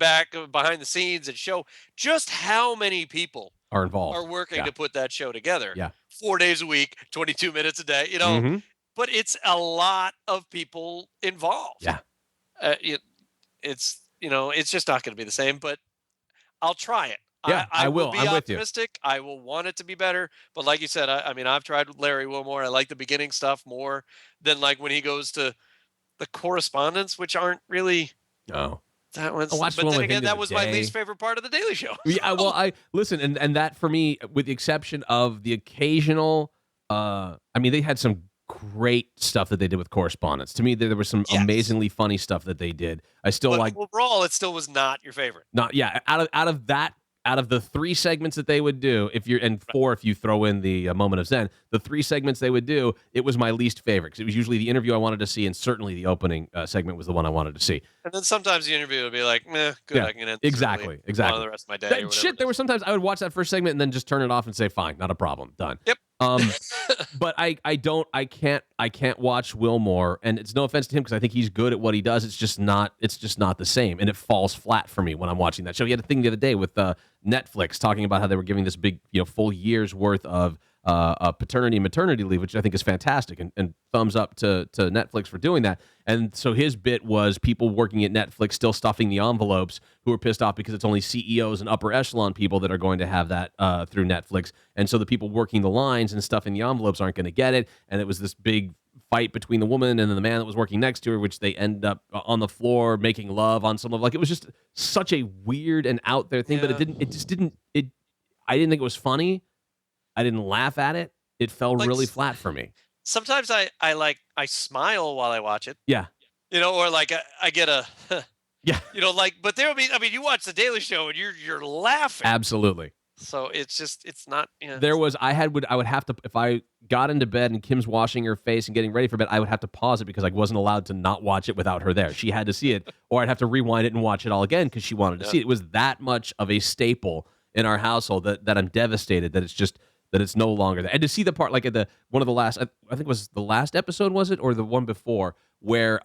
behind the scenes and show just how many people are involved, are working to put that show together. Yeah, 4 days a week, 22 minutes a day. You know, but it's a lot of people involved. Yeah. It's just not going to be the same, but I'll try it. Yeah, I will. Be I'm optimistic. I will want it to be better. But like you said, I mean, I've tried with Larry Wilmore. I like the beginning stuff more than like when he goes to the correspondence, which aren't really. No. That was, but then again, that was my least favorite part of the Daily Show. Yeah, well, I listen, and that for me, with the exception of the occasional, I mean, they had some great stuff that they did with correspondence. To me, there was some amazingly funny stuff that they did. I still but overall, it still was not your favorite. Not out of the 3 segments that they would do, if you throw in the moment of Zen, the 3 segments they would do, it was my least favorite because it was usually the interview I wanted to see, and certainly the opening segment was the one I wanted to see. And then sometimes the interview would be like, meh, good, I can end this exactly. on the rest of my day. There were sometimes I would watch that first segment and then just turn it off and say, fine, not a problem, done. Yep. But I can't watch Wilmore, and it's no offense to him because I think he's good at what he does. It's just not the same, and it falls flat for me when I'm watching that show. He had a thing the other day with Netflix talking about how they were giving this big, full year's worth of paternity and maternity leave, which I think is fantastic, and thumbs up to Netflix for doing that. And so his bit was people working at Netflix still stuffing the envelopes who are pissed off because it's only CEOs and upper echelon people that are going to have that through Netflix. And so the people working the lines and stuffing the envelopes aren't going to get it. And it was this big fight between the woman and then the man that was working next to her, which they end up on the floor making love on some of, like, it was just such a weird and out there thing, but I didn't think it was funny. I didn't laugh at it. it fell Like, really flat for me. Sometimes I smile while I watch it, Yeah. or like I get a, Yeah. but there will be. I mean, you watch the Daily Show and you're laughing. Absolutely. So it's not. I would have to, if I got into bed and Kim's washing her face and getting ready for bed, I would have to pause it because I wasn't allowed to not watch it without her there. She had to see it, or I'd have to rewind it and watch it all again because she wanted to see it. It was that much of a staple in our household that I'm devastated that it's no longer there. And to see the part, like at one of the last, I think it was the last episode, was it, or the one before, where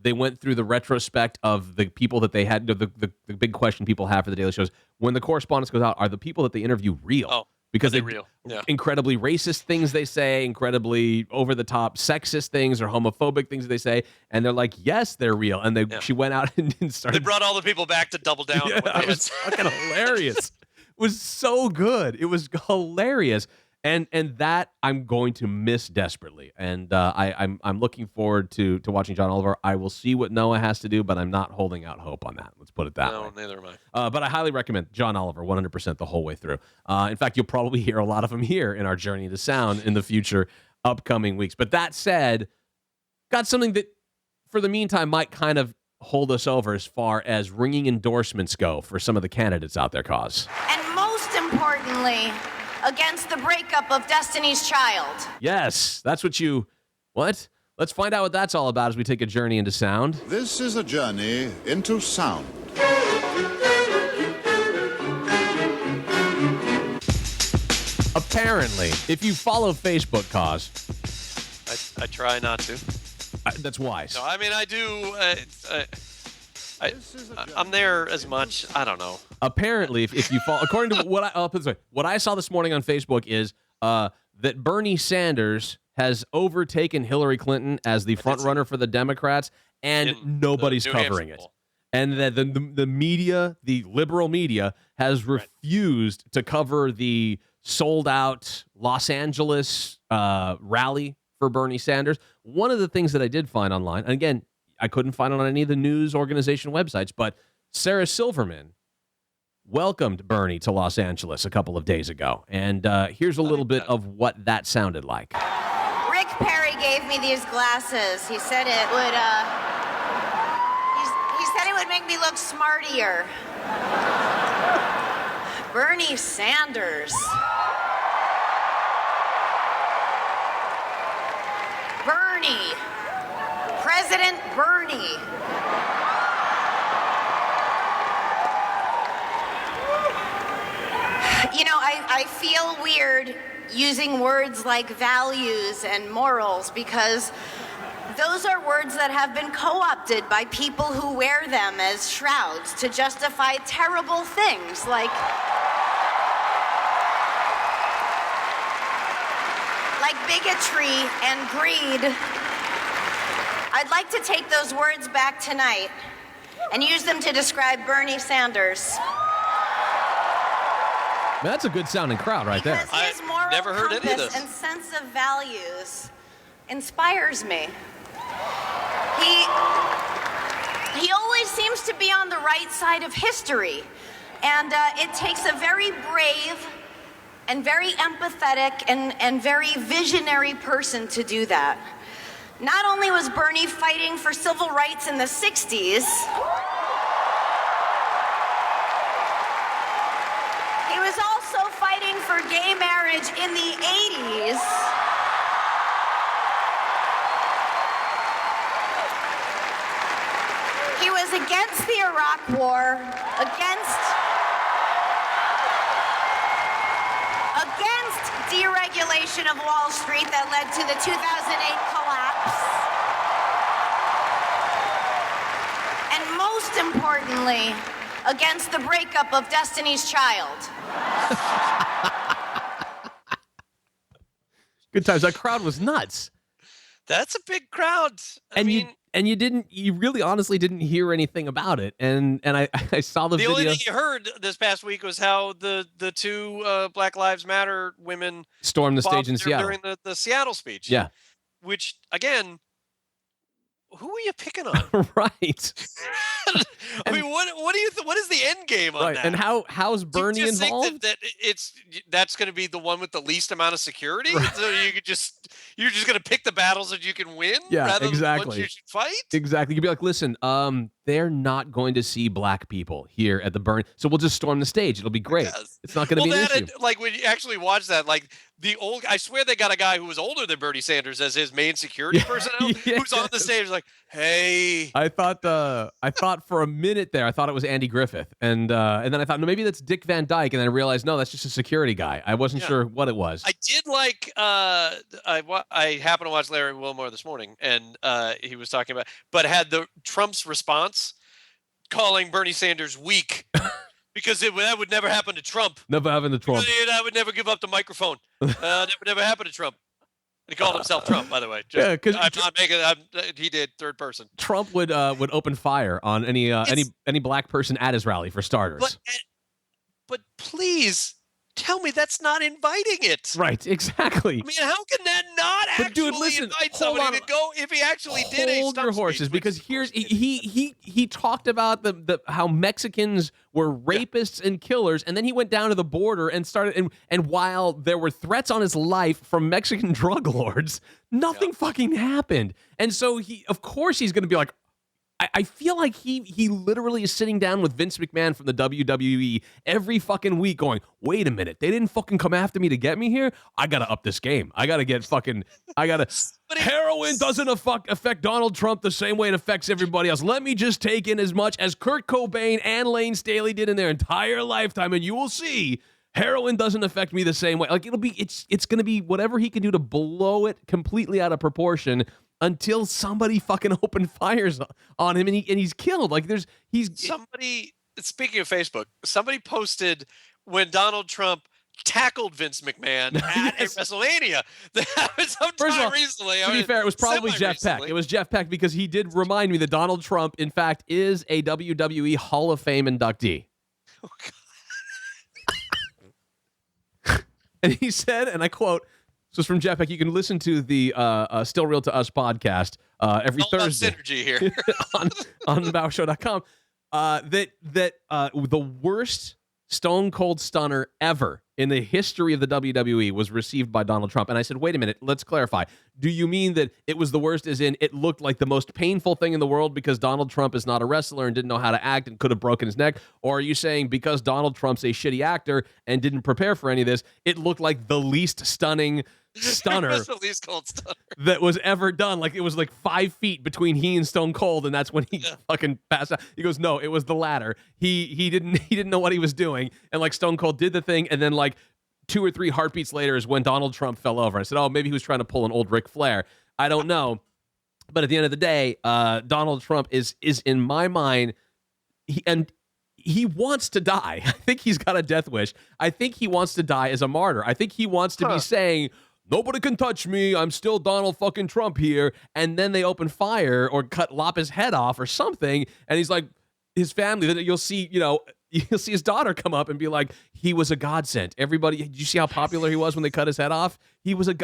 they went through the retrospect of the people that they had. The big question people have for the Daily Shows when the correspondence goes out: are the people that they interview real? Oh, because they real? Yeah. Incredibly racist things they say, incredibly over the top sexist things or homophobic things they say, and they're like, yes, they're real. And she went out and started. They brought all the people back to double down. Yeah, it was fucking hilarious. It was so good. It was hilarious. And that I'm going to miss desperately, and I'm looking forward to watching John Oliver. I will see what Noah has to do, but I'm not holding out hope on that. Let's put it that way. No, neither am I. But I highly recommend John Oliver 100% the whole way through. In fact, you'll probably hear a lot of him here in our Journey to Sound in the future upcoming weeks. But that said, got something that for the meantime might kind of hold us over as far as ringing endorsements go for some of the candidates out there, Cause. And most importantly, against the breakup of Destiny's Child. Yes, that's what? Let's find out what that's all about as we take a journey into sound. This is a journey into sound. Apparently, if you follow Facebook, Cause. I try not to. That's wise. No, I mean, I do. I'm there as much. I don't know. Apparently, if you follow, according to what I saw this morning on Facebook is that Bernie Sanders has overtaken Hillary Clinton as the front runner for the Democrats, and nobody's covering it. And that the media, the liberal media, has refused to cover the sold-out Los Angeles rally for Bernie Sanders. One of the things that I did find online, and again, I couldn't find it on any of the news organization websites, but Sarah Silverman welcomed Bernie to Los Angeles a couple of days ago. And here's a little bit of what that sounded like. Rick Perry gave me these glasses. He said it would, he said it would make me look smartier. Bernie Sanders. Bernie. President Bernie. I feel weird using words like values and morals because those are words that have been co-opted by people who wear them as shrouds to justify terrible things like bigotry and greed. I'd like to take those words back tonight and use them to describe Bernie Sanders. That's a good sounding crowd right there. Because his moral never heard any of compass this. and sense of values inspires me. He always seems to be on the right side of history, and it takes a very brave and very empathetic and very visionary person to do that. Not only was Bernie fighting for civil rights in the 60s, he was also fighting for gay marriage in the 80s. He was against the Iraq War, against deregulation of Wall Street that led to the 2008 collapse. And most importantly, against the breakup of Destiny's Child. Good times. That crowd was nuts. That's a big crowd. You really honestly didn't hear anything about it. And I saw the video. The only thing you heard this past week was how the two Black Lives Matter women stormed the stage in Seattle during the Seattle speech. Yeah. Which, again, who are you picking on? Right. I mean, what do you what is the end game on that? And how's Bernie Do you just involved? think that's going to be the one with the least amount of security? Right. So you're just going to pick the battles that you can win Yeah, rather than the ones exactly. you should fight? Exactly. You'd be like, listen, they're not going to see black people here at the Bernie, so we'll just storm the stage. It'll be great. Yes. It's not going to be an issue. Like when you actually watch that, like I swear they got a guy who was older than Bernie Sanders as his main security personnel who's on the stage like, hey. I thought for a minute there, I thought it was Andy Griffith, and then I thought, no, maybe that's Dick Van Dyke, and then I realized, no, that's just a security guy. I wasn't sure what it was. I did like. I happened to watch Larry Wilmore this morning, and he was talking about, but had the Trump's response calling Bernie Sanders weak. Because that would never happen to Trump. Never happened to Trump. I would never give up the microphone. That would never happen to Trump. He called himself Trump, by the way. Because I'm not making. He did third person. Trump would open fire on any black person at his rally for starters. But please tell me that's not inviting it. Right, exactly. I mean, how can that not actually invite somebody to go if he actually did a Hold your horses, because he talked about the how Mexicans were rapists and killers, and then he went down to the border and started and while there were threats on his life from Mexican drug lords, nothing fucking happened. And so of course he's going to be like, I feel like he literally is sitting down with Vince McMahon from the WWE every fucking week going, wait a minute, they didn't fucking come after me to get me here? I got to up this game. Heroin doesn't affect Donald Trump the same way it affects everybody else. Let me just take in as much as Kurt Cobain and Lane Staley did in their entire lifetime, and you will see heroin doesn't affect me the same way. Like it's going to be whatever he can do to blow it completely out of proportion until somebody fucking open fires on him and he's killed. Like somebody. Speaking of Facebook, somebody posted when Donald Trump tackled Vince McMahon at a WrestleMania that happened sometime recently. To be fair, it was probably Jeff Peck. It was Jeff Peck because he did remind me that Donald Trump, in fact, is a WWE Hall of Fame inductee. Oh, God. And he said, and I quote, this was from Jeff Peck. You can listen to the Still Real to Us podcast every Thursday. Synergy here on thebauershow.com. That the worst Stone Cold Stunner ever in the history of the WWE was received by Donald Trump. And I said, wait a minute, let's clarify. Do you mean that it was the worst as in it looked like the most painful thing in the world because Donald Trump is not a wrestler and didn't know how to act and could have broken his neck? Or are you saying because Donald Trump's a shitty actor and didn't prepare for any of this, it looked like the least stunning stunner that was ever done? Like it was like 5 feet between he and Stone Cold, and that's when he fucking passed out. He goes, no, it was the latter. He didn't know what he was doing, and like Stone Cold did the thing, and then like 2 or 3 heartbeats later is when Donald Trump fell over. I said, oh, maybe he was trying to pull an old Ric Flair. I don't know, but at the end of the day, Donald Trump is in my mind, he wants to die. I think he's got a death wish. I think he wants to die as a martyr. I think he wants to be saying, nobody can touch me. I'm still Donald fucking Trump here. And then they open fire or lop his head off or something. And he's like, his family, then you'll see his daughter come up and be like, he was a godsend. Everybody, did you see how popular he was when they cut his head off?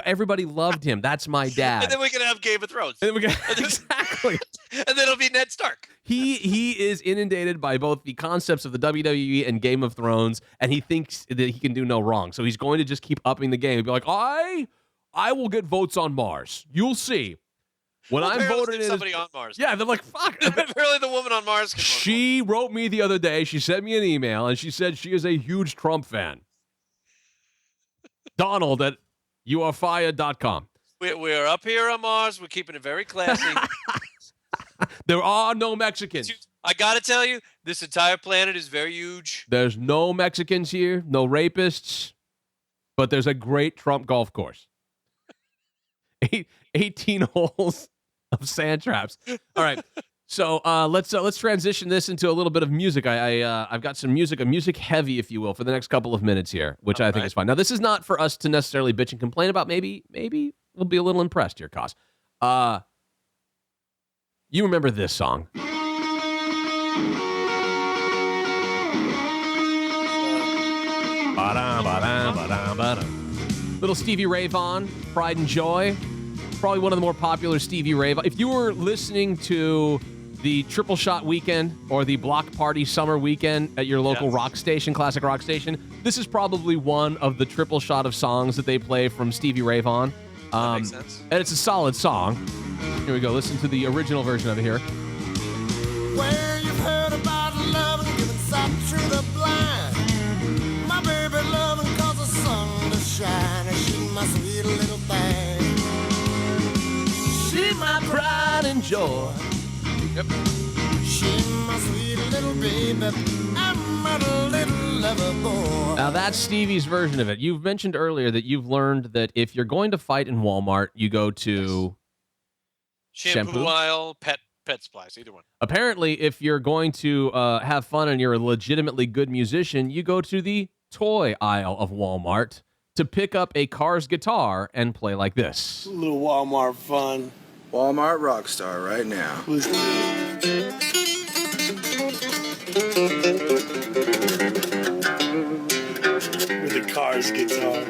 Everybody loved him. That's my dad. And then we can have Game of Thrones. Exactly. And then it'll be Ned Stark. He is inundated by both the concepts of the WWE and Game of Thrones, and he thinks that he can do no wrong. So he's going to just keep upping the game and be like, I will get votes on Mars. You'll see. When I'm voting in somebody on Mars. Yeah, they're like, fuck. Apparently the woman on Mars can She wrote me the other day. She sent me an email, and she said she is a huge Trump fan. Donald at youarefired.com. We're up here on Mars. We're keeping it very classy. There are no Mexicans. I got to tell you, this entire planet is very huge. There's no Mexicans here, no rapists, but there's a great Trump golf course. 18 holes of sand traps. All right. So let's transition this into a little bit of music. I've got some music, a music heavy, if you will, for the next couple of minutes here, which I think is fine. Now, this is not for us to necessarily bitch and complain about. Maybe we'll be a little impressed here, Cos. You remember this song? Little Stevie Ray Vaughan, Pride and Joy. Probably one of the more popular Stevie Ray. If you were listening to the Triple Shot Weekend or the Block Party Summer Weekend at your local rock station, classic rock station, this is probably one of the triple shot of songs that they play from Stevie Ray Vaughan. That makes sense. And it's a solid song. Here we go. Listen to the original version of it here. Well, you've heard about love and giving sight to the blind. My baby loving cause the sun to shine. And she my sweet little thing. She my pride and joy. Yep. She my sweet little baby. I'm a little lover boy. Now that's Stevie's version of it. You've mentioned earlier that you've learned that if you're going to fight in Walmart, you go to shampoo aisle, pet supplies, either one. Apparently, if you're going to have fun and you're a legitimately good musician, you go to the toy aisle of Walmart to pick up a Cars guitar and play like this. A little Walmart fun. Walmart Rockstar right now. Listen. With the Cars guitar.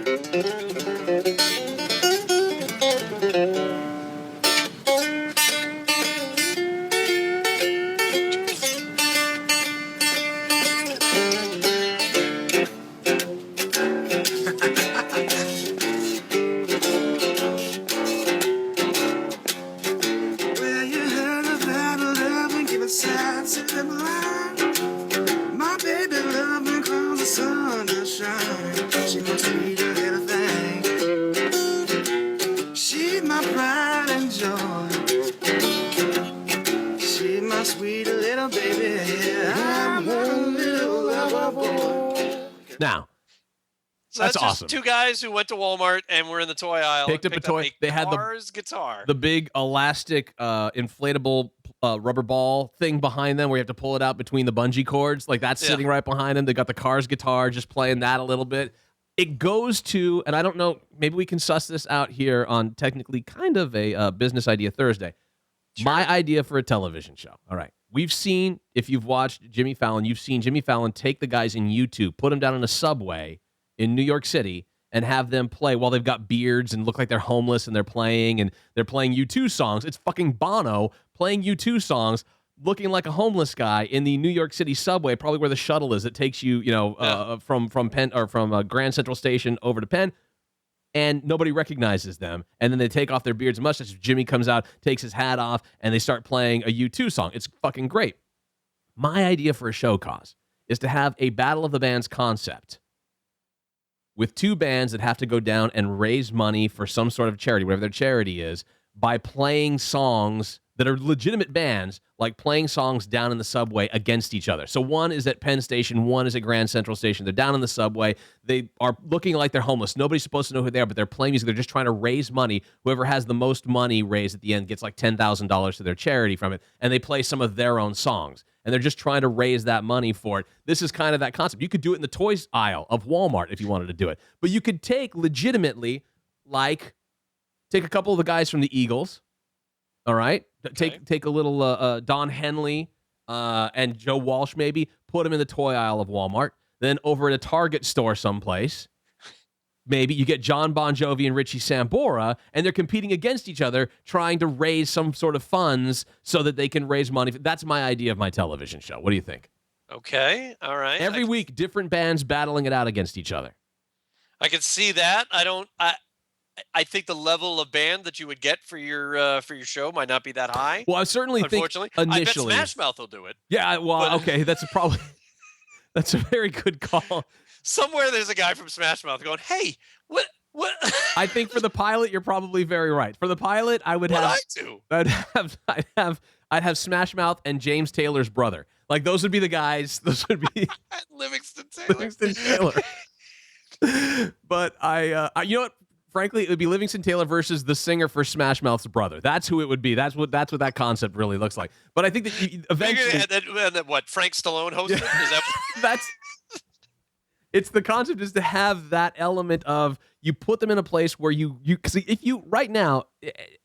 Now, so that's just awesome. Two guys who went to Walmart and were in the toy aisle. Picked up a toy. They had Cars guitar. The big elastic, inflatable rubber ball thing behind them where you have to pull it out between the bungee cords. Like that's sitting right behind them. They got the Cars guitar, just playing that a little bit. It goes to, and I don't know, maybe we can suss this out here on technically kind of a Business Idea Thursday. Sure. My idea for a television show. All right. We've seen, if you've watched Jimmy Fallon, you've seen Jimmy Fallon take the guys in YouTube, put them down in a subway in New York City, and have them play while they've got beards and look like they're homeless and they're playing U2 songs. It's fucking Bono playing U2 songs, looking like a homeless guy in the New York City subway, probably where the shuttle is that takes you, from Penn or from Grand Central Station over to Penn. And nobody recognizes them. And then they take off their beards and mustaches. Jimmy comes out, takes his hat off, and they start playing a U2 song. It's fucking great. My idea for a show cause is to have a Battle of the Bands concept with two bands that have to go down and raise money for some sort of charity, whatever their charity is, by playing songs that are legitimate bands, like playing songs down in the subway against each other. So one is at Penn Station, one is at Grand Central Station. They're down in the subway. They are looking like they're homeless. Nobody's supposed to know who they are, but they're playing music. They're just trying to raise money. Whoever has the most money raised at the end gets like $10,000 to their charity from it, and they play some of their own songs. And they're just trying to raise that money for it. This is kind of that concept. You could do it in the toys aisle of Walmart if you wanted to do it. But you could take legitimately, take a couple of the guys from the Eagles, all right? Okay. Take a little Don Henley and Joe Walsh maybe, put them in the toy aisle of Walmart. Then over at a Target store someplace, maybe you get John Bon Jovi and Richie Sambora, and they're competing against each other, trying to raise some sort of funds so that they can raise money. That's my idea of my television show. What do you think? Okay, all right. Every week, different bands battling it out against each other. I can see that. I think the level of band that you would get for your show might not be that high. Well, I certainly think initially, I bet Smash Mouth will do it. Yeah, well, okay, that's that's a very good call. Somewhere there's a guy from Smash Mouth going, "Hey, what?" I think for the pilot, you're probably very right. For the pilot, I'd have Smash Mouth and James Taylor's brother. Like those would be the guys. Those would be Livingston Taylor. But you know what? Frankly, it would be Livingston Taylor versus the singer for Smash Mouth's brother. That's who it would be. That's what that concept really looks like. But I think that eventually, and then what? Frank Stallone hosted? Is that that's? It's the concept is to have that element of you put them in a place where you because if you right now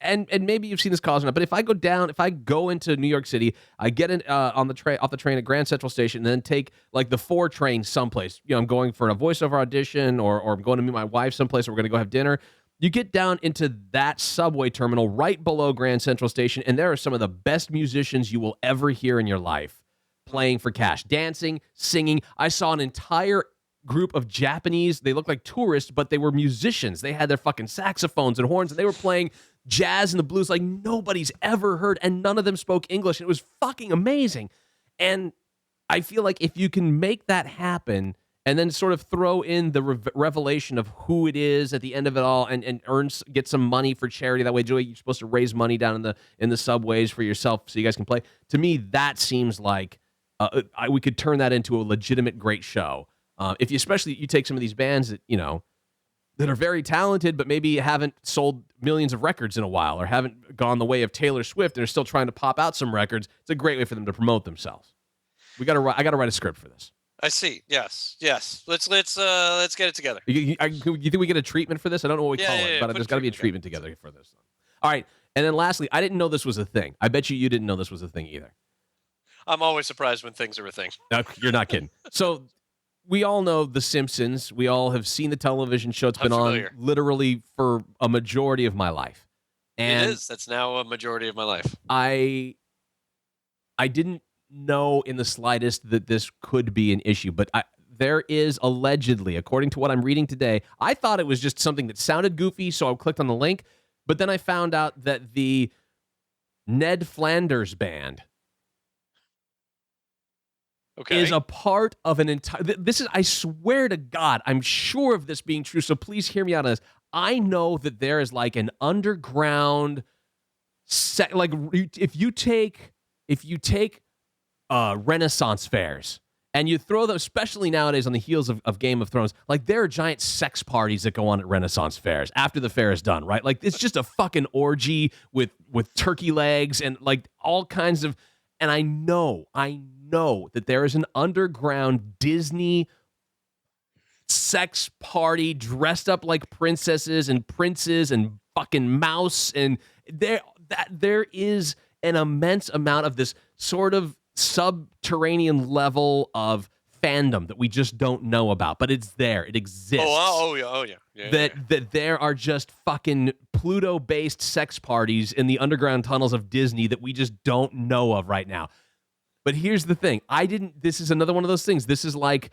and maybe you've seen this cause or not, but if I go into New York City, I get in off the train at Grand Central Station and then take like the 4 train someplace. I'm going for a voiceover audition or I'm going to meet my wife someplace or we're going to go have dinner. You get down into that subway terminal right below Grand Central Station, and there are some of the best musicians you will ever hear in your life playing for cash, dancing, singing. I saw an entire group of Japanese. They looked like tourists, but they were musicians. They had their fucking saxophones and horns, and they were playing jazz and the blues like nobody's ever heard, and none of them spoke English. And it was fucking amazing. And I feel like if you can make that happen and then sort of throw in the revelation of who it is at the end of it all and get some money for charity. That way, Joey, you're supposed to raise money down in the subways for yourself so you guys can play. To me, that seems like we could turn that into a legitimate great show. If you take some of these bands that, that are very talented, but maybe haven't sold millions of records in a while or haven't gone the way of Taylor Swift and are still trying to pop out some records, it's a great way for them to promote themselves. I got to write a script for this. I see. Yes. Let's get it together. You think we get a treatment for this? I don't know what we call it, but there's got to be a treatment together for this. All right. And then lastly, I didn't know this was a thing. I bet you didn't know this was a thing either. I'm always surprised when things are a thing. No, you're not kidding. So we all know The Simpsons. We all have seen the television show. It's been on literally for a majority of my life. And it is. That's now a majority of my life. I didn't know in the slightest that this could be an issue, but there is allegedly, according to what I'm reading today, I thought it was just something that sounded goofy, so I clicked on the link, but then I found out that the Ned Flanders band is a part of an entire... This is, I swear to God, I'm sure of this being true, so please hear me out on this. I know that there is like an underground... if you take Renaissance fairs and you throw them, especially nowadays on the heels of Game of Thrones, like there are giant sex parties that go on at Renaissance fairs after the fair is done, right? Like it's just a fucking orgy with turkey legs and like all kinds of... And I know that there is an underground Disney sex party dressed up like princesses and princes and fucking mouse, and there is an immense amount of this sort of subterranean level of fandom that we just don't know about, but it's there. It exists. Oh yeah. That there are just fucking Pluto-based sex parties in the underground tunnels of Disney that we just don't know of right now. But here's the thing. This is another one of those things. This is like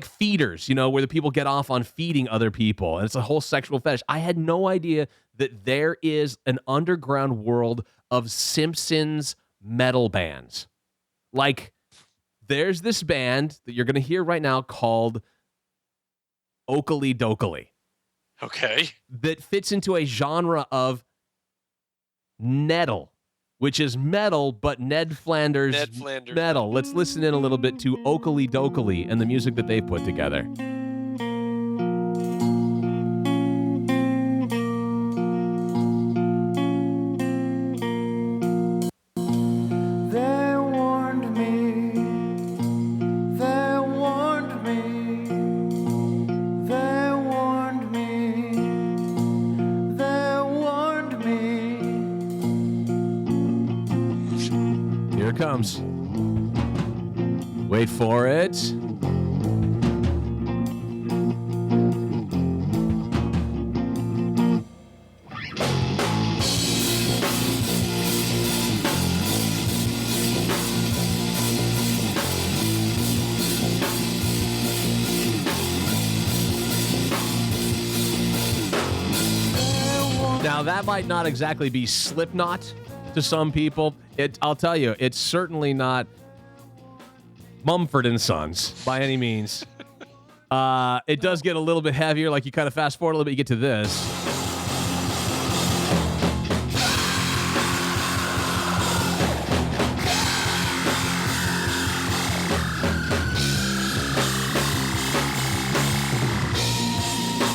feeders, where the people get off on feeding other people, and it's a whole sexual fetish. I had no idea that there is an underground world of Simpsons metal bands. Like, there's this band that you're going to hear right now called Oakley Dokley. Okay. That fits into a genre of nettle, which is metal, but Ned Flanders metal. Let's listen in a little bit to Oakley Dokley and the music that they put together. Comes. Wait for it. Now that might not exactly be Slipknot to some people. I'll tell you, it's certainly not Mumford & Sons by any means. It does get a little bit heavier, like you kind of fast forward a little bit, you get to this.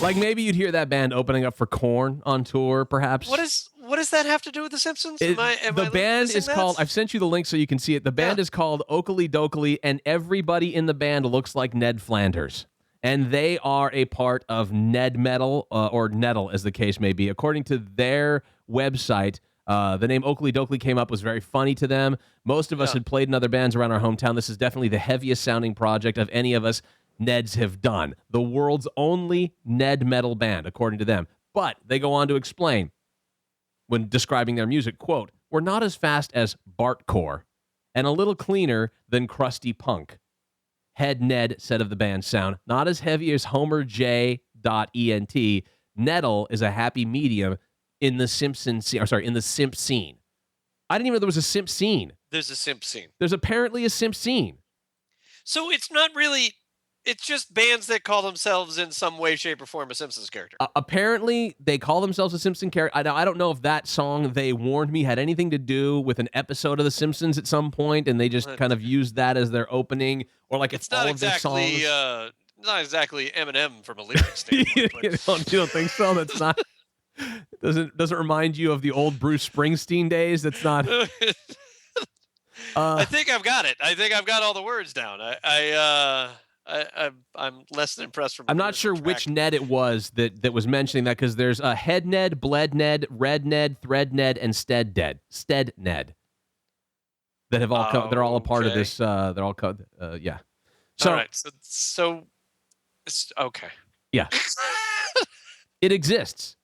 Like maybe you'd hear that band opening up for Korn on tour, perhaps. What does that have to do with The Simpsons? The band is called, I've sent you the link so you can see it. The band is called Oakley Dokley, and everybody in the band looks like Ned Flanders. And they are a part of Ned Metal, or Nettle, as the case may be. According to their website, the name Oakley Dokley came up, was very funny to them. Most of us had played in other bands around our hometown. This is definitely the heaviest sounding project of any of us Neds have done. The world's only Ned metal band, according to them. But they go on to explain when describing their music, quote, "We're not as fast as Bartcore and a little cleaner than crusty punk." Head Ned said of the band's sound, "Not as heavy as Homer J. ENT. Nettle is a happy medium in the simp scene." I didn't even know there was a simp scene. There's a simp scene. There's apparently a simp scene. So it's not really. It's just bands that call themselves in some way, shape, or form a Simpsons character. Apparently, they call themselves a Simpson character. I don't know if that song they warned me had anything to do with an episode of The Simpsons at some point, and they just kind of used that as their opening, or like it's all of their songs. Not exactly Eminem from a lyric standpoint. You don't think so? That's not. Doesn't remind you of the old Bruce Springsteen days. That's not. I think I've got it. I think I've got all the words down. I'm less than impressed. I'm not sure which Ned it was that was mentioning that, because there's a Head Ned, Bled Ned, Red Ned, Thread Ned, and Stead Ned that have all come. They're all a part of this. They're all yeah. So, all right. So okay. Yeah. It exists.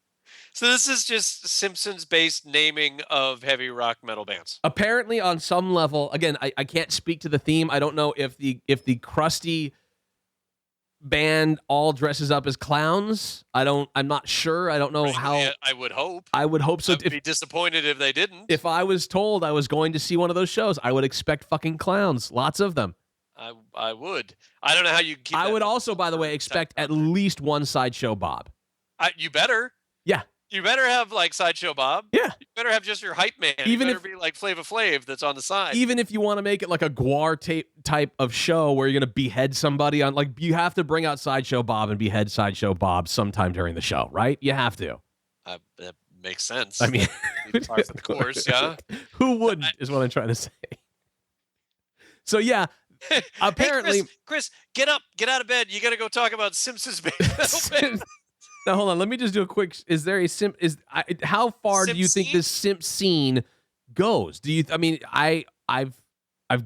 So this is just Simpsons-based naming of heavy rock metal bands. Apparently, on some level, again, I can't speak to the theme. I don't know if the crusty band all dresses up as clowns. I'm not sure. I don't know how. I would hope. I would hope so. I'd be disappointed if they didn't. If I was told I was going to see one of those shows, I would expect fucking clowns. Lots of them. I would. I don't know how you keep. I would also, by the way, expect at least one Sideshow Bob. You better. Yeah. You better have like Sideshow Bob. Yeah. You better have just your hype man. Even you better be like Flava Flav that's on the side. Even if you want to make it like a Guar type of show where you're going to behead somebody on, like, you have to bring out Sideshow Bob and behead Sideshow Bob sometime during the show, right? You have to. That makes sense. I mean, of course, yeah. Who wouldn't is what I'm trying to say. So yeah, apparently, hey, Chris, get up, get out of bed. You got to go talk about Simpsons band. Now hold on, let me just do a quick. Is there a simp? How far do you think this simp scene goes? Do you? I mean, I've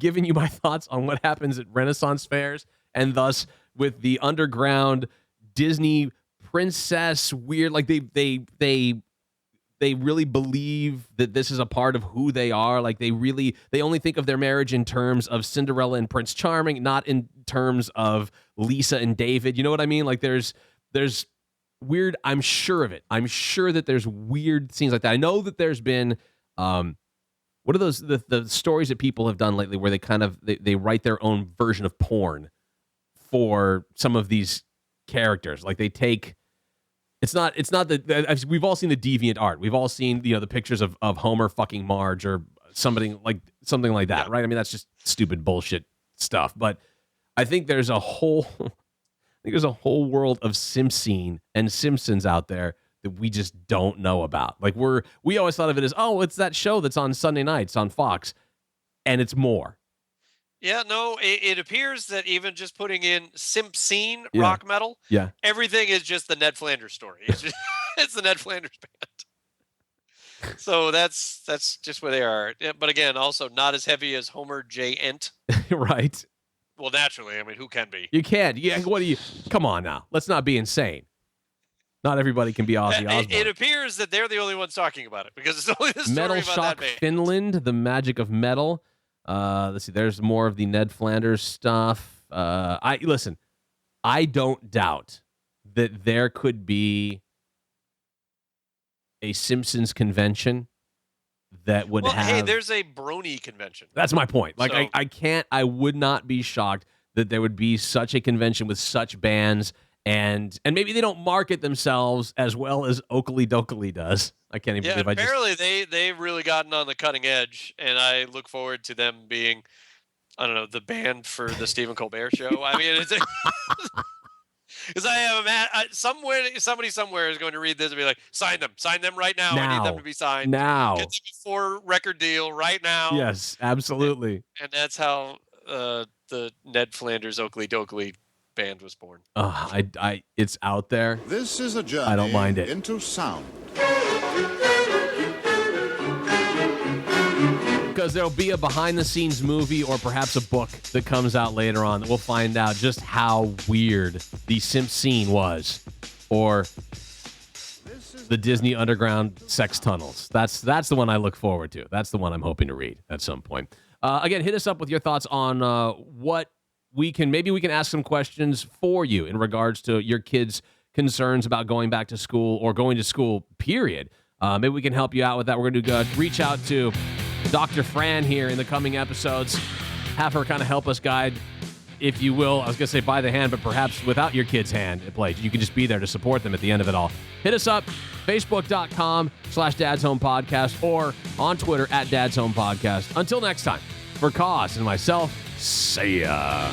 given you my thoughts on what happens at Renaissance fairs, and thus with the underground Disney princess weird. Like they really believe that this is a part of who they are. Like they only think of their marriage in terms of Cinderella and Prince Charming, not in terms of Lisa and David. You know what I mean? Like there's weird. I'm sure of it. I'm sure that there's weird scenes like that. I know that there's been what are those the stories that people have done lately where they kind of they write their own version of porn for some of these characters. Like they take it's not that we've all seen the deviant art. We've all seen the pictures of Homer fucking Marge or something like that, yeah. Right? I mean, that's just stupid bullshit stuff. But I think there's a whole world of Simpson and Simpsons out there that we just don't know about. Like we always thought of it as, oh, it's that show that's on Sunday nights on Fox, and it's more. Yeah, no, it appears that even just putting in Simpson rock metal, everything is just the Ned Flanders story. It's just, it's the Ned Flanders band. So that's just where they are. But again, also not as heavy as Homer J. Ent. Right. Well, naturally, I mean, who can be? You can't. Yeah, what do you? Come on now. Let's not be insane. Not everybody can be Ozzy Osbourne. It appears that they're the only ones talking about it because it's only the story Metal about Shock that band. Finland, the magic of metal. Let's see. There's more of the Ned Flanders stuff. I don't doubt that there could be a Simpsons convention that would have. Hey, there's a Brony convention. That's my point. Like, so. I would not be shocked that there would be such a convention with such bands, and maybe they don't market themselves as well as Oakley Dokley does. I can't even believe apparently they've really gotten on the cutting edge, and I look forward to them being, I don't know, the band for the Stephen Colbert show. I mean, it's because I have somebody somewhere is going to read this and be like, sign them right now. I need them to be signed now. Get them a 4-record deal right now. Yes, absolutely. And that's how the Ned Flanders Oakley Dokley band was born. It's out there. This is a journey I don't mind it. Into sound. Because there'll be a behind-the-scenes movie or perhaps a book that comes out later on that we'll find out just how weird the Simp scene was. Or the Disney Underground sex tunnels. That's the one I look forward to. That's the one I'm hoping to read at some point. Again, hit us up with your thoughts on what maybe we can ask some questions for you in regards to your kids' concerns about going back to school or going to school, period. Maybe we can help you out with that. We're going to reach out to Dr. Fran here in the coming episodes, have her kind of help us guide, if you will. I was going to say by the hand, but perhaps without your kid's hand at play. You can just be there to support them at the end of it all. Hit us up, facebook.com/Dad's Home Podcast or on Twitter @Dad's Home Podcast. Until next time, for Cause and myself, see ya.